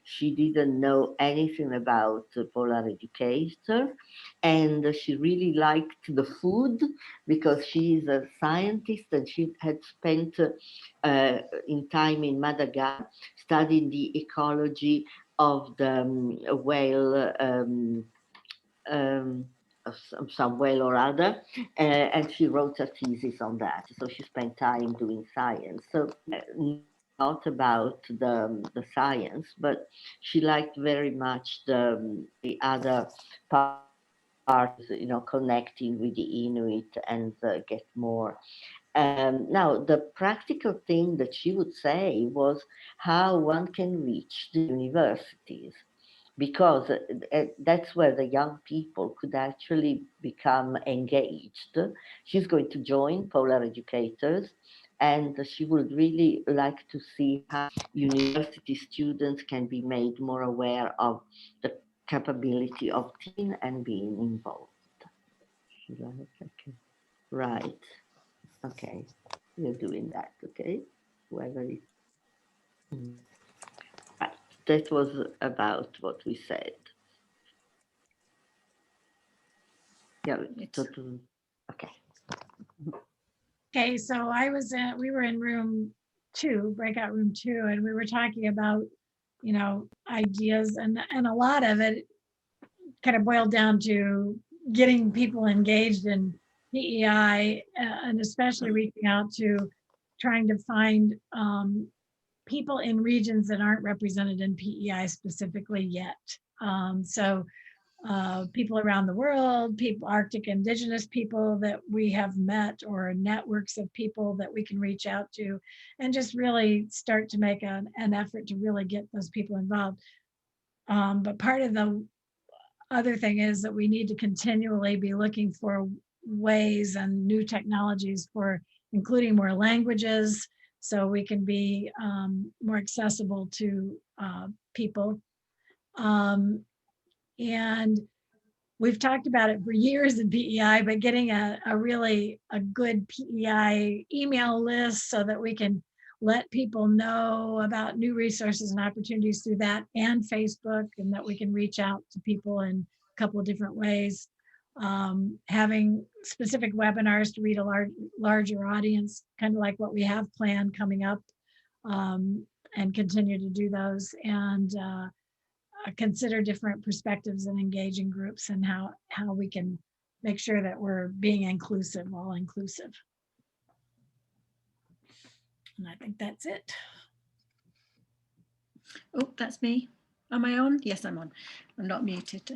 She didn't know anything about polar educator, and she really liked the food because she is a scientist and she had spent in time in Madagascar studying the ecology of the whale some way or other, and she wrote a thesis on that. So she spent time doing science. So not about the science, but she liked very much the other part, you know, connecting with the Inuit and get more. Now, the practical thing that she would say was how one can reach the universities, because that's where the young people could actually become engaged. She's going to join Polar Educators, and she would really like to see how university students can be made more aware of the capability of teaching and being involved. Right. Okay. You're doing that, okay? Whoever is. Right. That was about what we said. Yeah, okay. Okay, so we were in room 2, breakout room 2, and we were talking about, you know, ideas, and a lot of it kind of boiled down to getting people engaged in PEI, and especially reaching out to trying to find people in regions that aren't represented in PEI specifically yet. So people around the world, people, Arctic indigenous people that we have met, or networks of people that we can reach out to, and just really start to make an effort to really get those people involved. But part of the other thing is that we need to continually be looking for ways and new technologies for including more languages, so we can be more accessible to people. And we've talked about it for years in PEI, but getting a really good PEI email list so that we can let people know about new resources and opportunities through that, and Facebook, and that we can reach out to people in a couple of different ways. Having specific webinars to reach a larger audience, kind of like what we have planned coming up, and continue to do those, and consider different perspectives and engaging groups, and how we can make sure that we're being inclusive, all inclusive. And I think that's it. Oh, that's me. Am I on? Yes, I'm on. I'm not muted.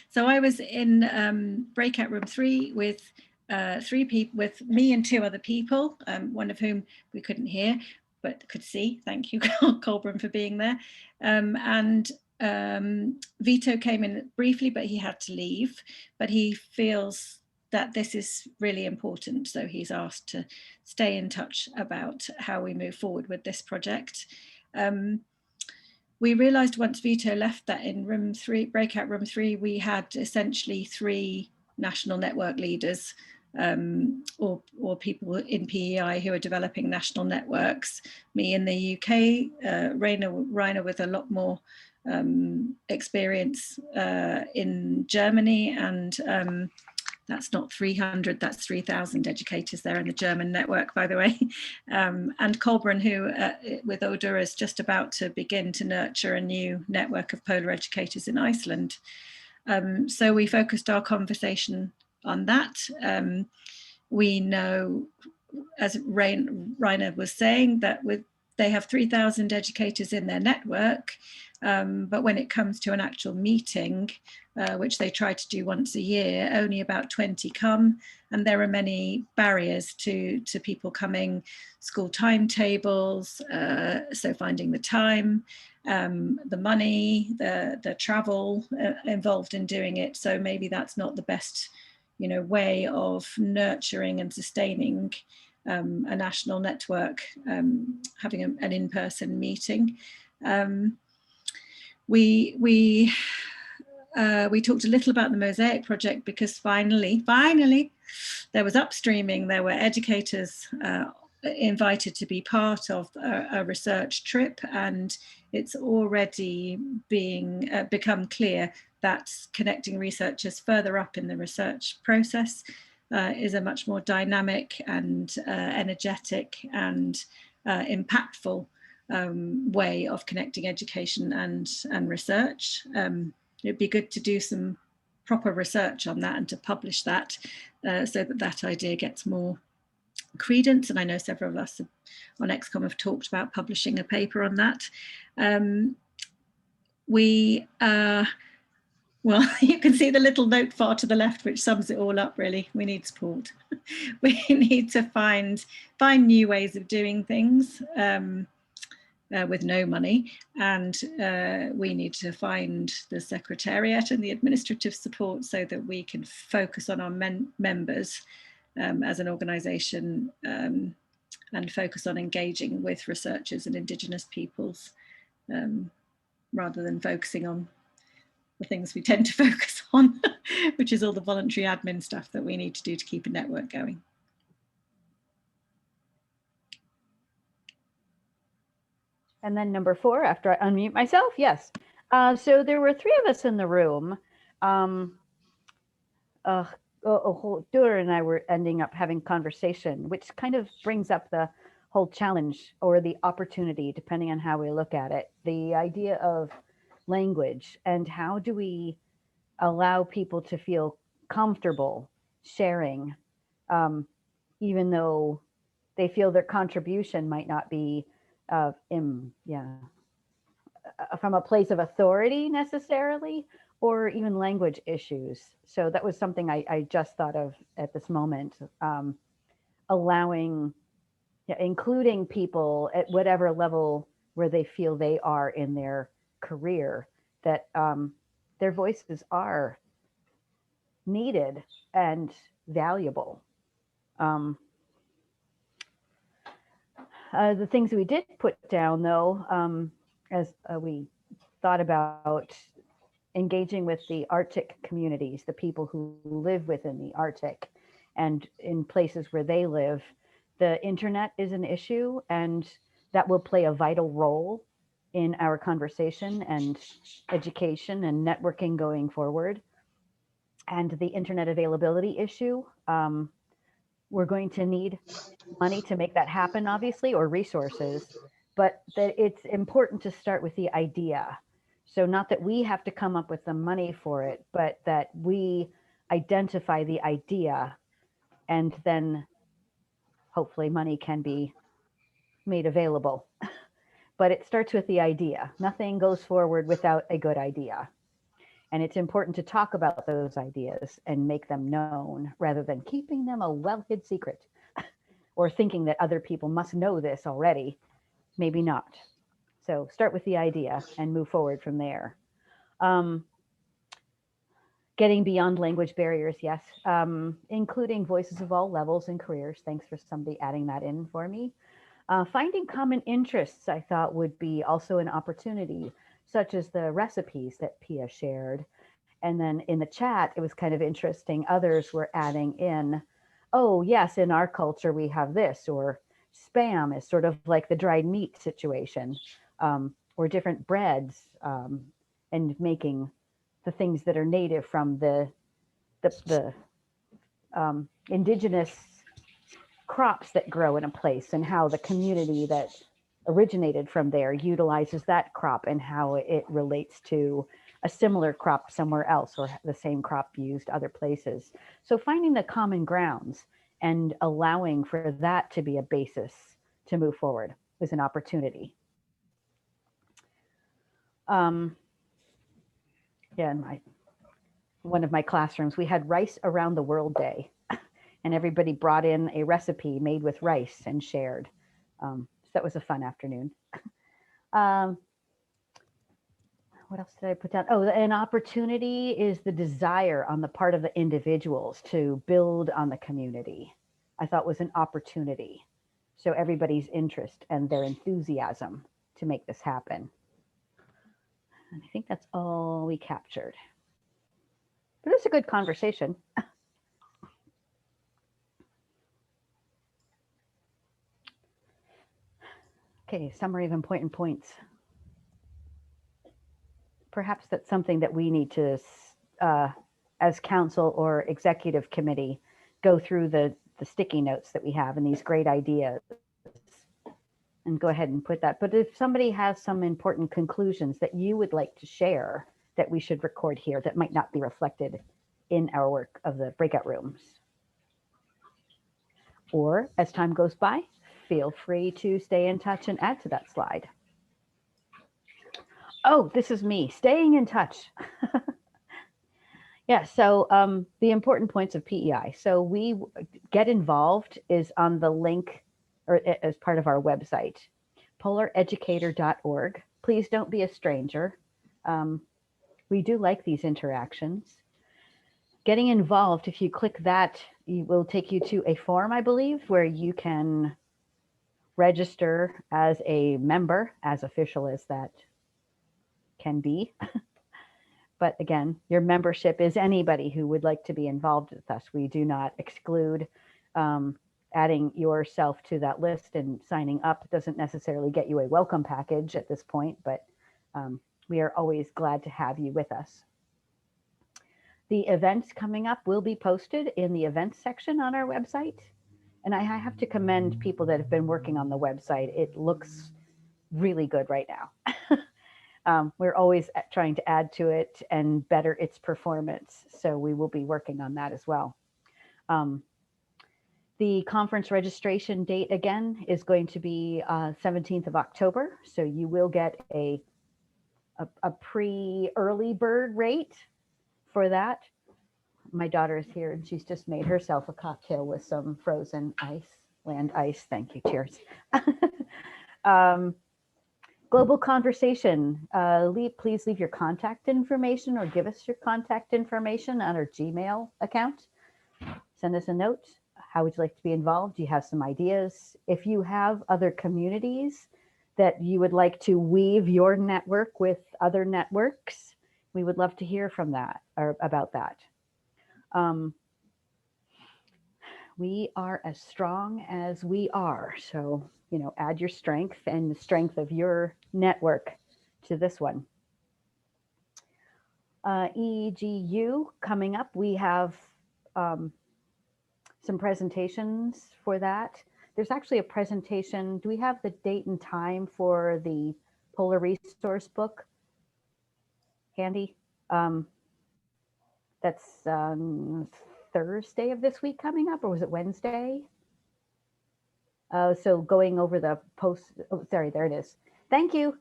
So I was in breakout room 3 with 3 people, with me and 2 other people, one of whom we couldn't hear but could see. Thank you, Colburn, for being there. And Vito came in briefly, but he had to leave. But he feels that this is really important, so he's asked to stay in touch about how we move forward with this project. We realised once Vito left that in room 3, breakout room 3, we had essentially 3 national network leaders, or people in PEI who are developing national networks. Me in the UK, Rainer with a lot more experience in Germany, and that's not 300, that's 3,000 educators there in the German network, by the way. And Colburn, who with Odura is just about to begin to nurture a new network of polar educators in Iceland. So we focused our conversation on that. We know, as Rainer was saying, that they have 3,000 educators in their network, but when it comes to an actual meeting, which they try to do once a year, only about 20 come, and there are many barriers to people coming, school timetables, so finding the time, the money, the travel involved in doing it. So maybe that's not the best, way of nurturing and sustaining a national network, having an in-person meeting. We talked a little about the Mosaic project, because finally there was upstreaming. There were educators invited to be part of a research trip, and it's already become clear that connecting researchers further up in the research process is a much more dynamic and energetic and impactful way of connecting education and research. It'd be good to do some proper research on that and to publish that so that that idea gets more credence. And I know several of us on XCOM have talked about publishing a paper on that. Well, you can see the little note far to the left, which sums it all up, really. We need support. We need to find new ways of doing things with no money. And we need to find the secretariat and the administrative support so that we can focus on our members as an organisation and focus on engaging with researchers and indigenous peoples rather than focusing on the things we tend to focus on, which is all the voluntary admin stuff that we need to do to keep a network going. And then number 4, after I unmute myself, yes. So there were 3 of us in the room. Dur and I were ending up having conversation, which kind of brings up the whole challenge or the opportunity, depending on how we look at it. The idea of language and how do we allow people to feel comfortable sharing, even though they feel their contribution might not be from a place of authority necessarily, or even language issues. So that was something I just thought of at this moment, including people at whatever level where they feel they are in their career, that their voices are needed and valuable. The things we did put down, though, as we thought about engaging with the Arctic communities, the people who live within the Arctic and in places where they live, the internet is an issue, and that will play a vital role in our conversation and education and networking going forward. And the internet availability issue, we're going to need money to make that happen, obviously, or resources, but that it's important to start with the idea. So not that we have to come up with the money for it, but that we identify the idea, and then hopefully money can be made available. But it starts with the idea. Nothing goes forward without a good idea. And it's important to talk about those ideas and make them known rather than keeping them a well-hid secret or thinking that other people must know this already. Maybe not. So start with the idea and move forward from there. Getting beyond language barriers, yes. Including voices of all levels and careers. Thanks for somebody adding that in for me. Finding common interests, I thought, would be also an opportunity, such as the recipes that Pia shared. And then in the chat, it was kind of interesting. Others were adding in, oh, yes, in our culture, we have this, or Spam is sort of like the dried meat situation, or different breads, and making the things that are native from the indigenous crops that grow in a place, and how the community that originated from there utilizes that crop and how it relates to a similar crop somewhere else, or the same crop used other places. So finding the common grounds and allowing for that to be a basis to move forward was an opportunity. In one of my classrooms, we had Rice Around the World Day, and everybody brought in a recipe made with rice and shared. So that was a fun afternoon. What else did I put down? Oh, an opportunity is the desire on the part of the individuals to build on the community. I thought was an opportunity. So everybody's interest and their enthusiasm to make this happen. And I think that's all we captured. But it was a good conversation. Okay, summary of important points. Perhaps that's something that we need to, as council or executive committee, go through the sticky notes that we have and these great ideas and go ahead and put that. But if somebody has some important conclusions that you would like to share that we should record here that might not be reflected in our work of the breakout rooms. Or as time goes by, feel free to stay in touch and add to that slide. Oh, this is me, staying in touch. Yeah, so the important points of PEI. So we get involved is on the link or as part of our website, polareducator.org. Please don't be a stranger. We do like these interactions. Getting involved, if you click that, it will take you to a form, I believe, where you can register as a member, as official as that can be. But again, your membership is anybody who would like to be involved with us. We do not exclude. Adding yourself to that list and signing up doesn't necessarily get you a welcome package at this point, but we are always glad to have you with us. The events coming up will be posted in the events section on our website. And I have to commend people that have been working on the website. It looks really good right now. We're always trying to add to it and better its performance. So we will be working on that as well. The conference registration date again is going to be 17th of October. So you will get a pre-early bird rate for that. My daughter is here and she's just made herself a cocktail with some frozen ice, land ice. Thank you, cheers. Global conversation, please leave your contact information or give us your contact information on our Gmail account. Send us a note. How would you like to be involved? Do you have some ideas? If you have other communities that you would like to weave your network with other networks, we would love to hear from that or about that. We are as strong as we are. So, you know, add your strength and the strength of your network to this one. EGU coming up, we have some presentations for that. There's actually a presentation. Do we have the date and time for the Polar Resource book handy? That's Thursday of this week coming up, or was it Wednesday? So going over the post, oh, sorry, there it is. Thank you.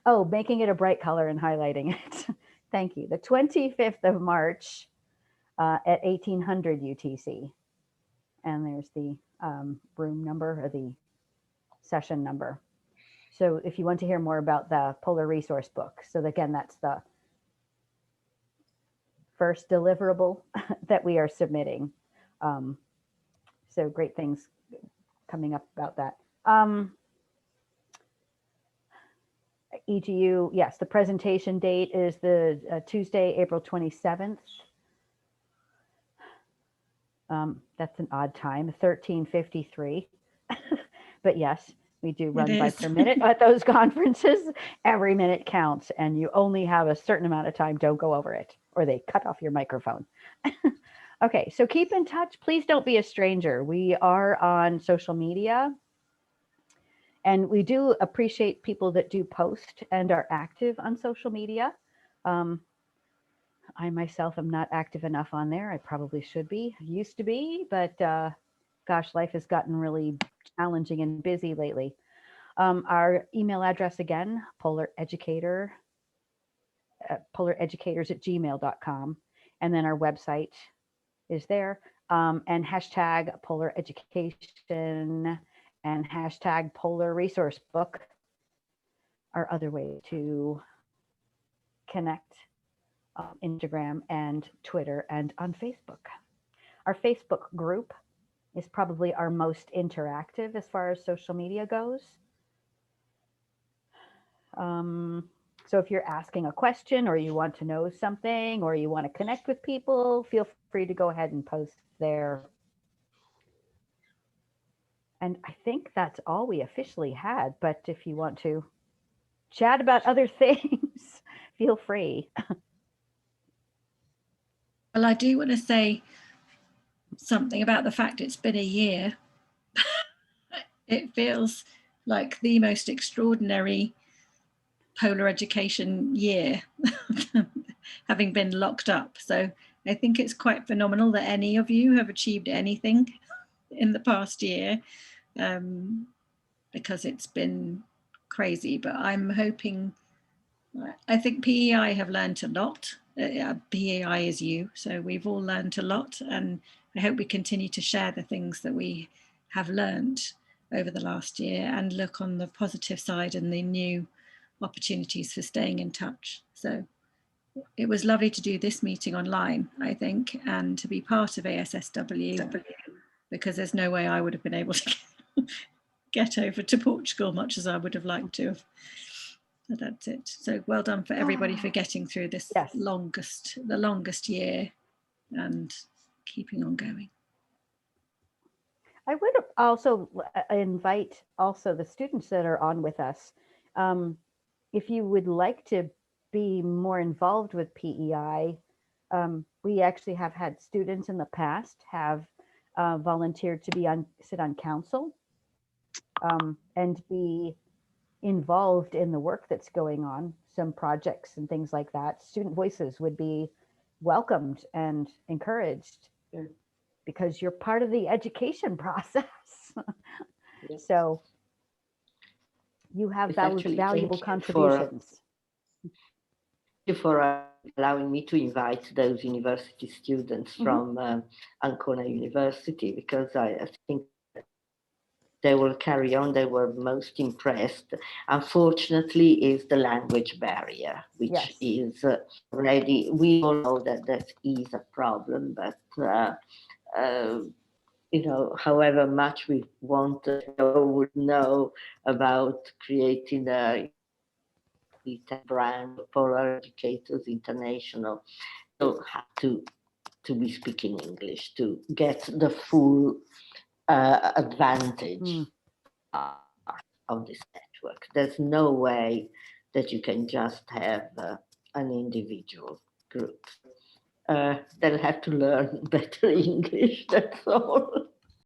Oh, making it a bright color and highlighting it. Thank you. The 25th of March at 1800 UTC. And there's the room number or the session number. So if you want to hear more about the Polar Resource book. So again, that's the first deliverable that we are submitting. So great things coming up about that. EGU, yes, the presentation date is the Tuesday, April 27th. That's an odd time, 13:53. But yes, we do run by per minute at those conferences. Every minute counts and you only have a certain amount of time. Don't go over it or they cut off your microphone. Okay, so keep in touch. Please don't be a stranger. We are on social media and we do appreciate people that do post and are active on social media. I myself am not active enough on there. I probably should be, used to be, but gosh, life has gotten really challenging and busy lately. Our email address again, polareducators@gmail.com. And then our website is there. And hashtag Polar Education and hashtag Polar Resource Book are other ways to connect. Instagram and Twitter and on Facebook. Our Facebook group is probably our most interactive as far as social media goes. So if you're asking a question or you want to know something or you want to connect with people, feel free to go ahead and post there. And I think that's all we officially had, but if you want to chat about other things, feel free. Well, I do want to say something about the fact it's been a year. It feels like the most extraordinary polar education year, having been locked up. So I think it's quite phenomenal that any of you have achieved anything in the past year, because it's been crazy, but I'm hoping, I think PEI have learned a lot. PEI is you, so we've all learned a lot, and I hope we continue to share the things that we have learned over the last year and look on the positive side and the new opportunities for staying in touch. So it was lovely to do this meeting online, I think, and to be part of ASSW, because there's no way I would have been able to get over to Portugal much as I would have liked to have. But that's it. So well done for everybody for getting through this the longest year and keeping on going. I would also invite also the students that are on with us. If you would like to be more involved with PEI, we actually have had students in the past have volunteered to sit on council and be involved in the work that's going on, some projects and things like that. Student voices would be welcomed and encouraged because you're part of the education process. Yes. So you have valuable contributions. Thank you for allowing me to invite those university students from Ancona University, because I think they will carry on. They were most impressed. Unfortunately, is the language barrier, which is already, we all know that that is a problem, but you know, however much we want to would know about creating a brand for our educators international, you'll have to be speaking English to get the full advantage of this network. There's no way that you can just have an individual group. They'll have to learn better English, that's all.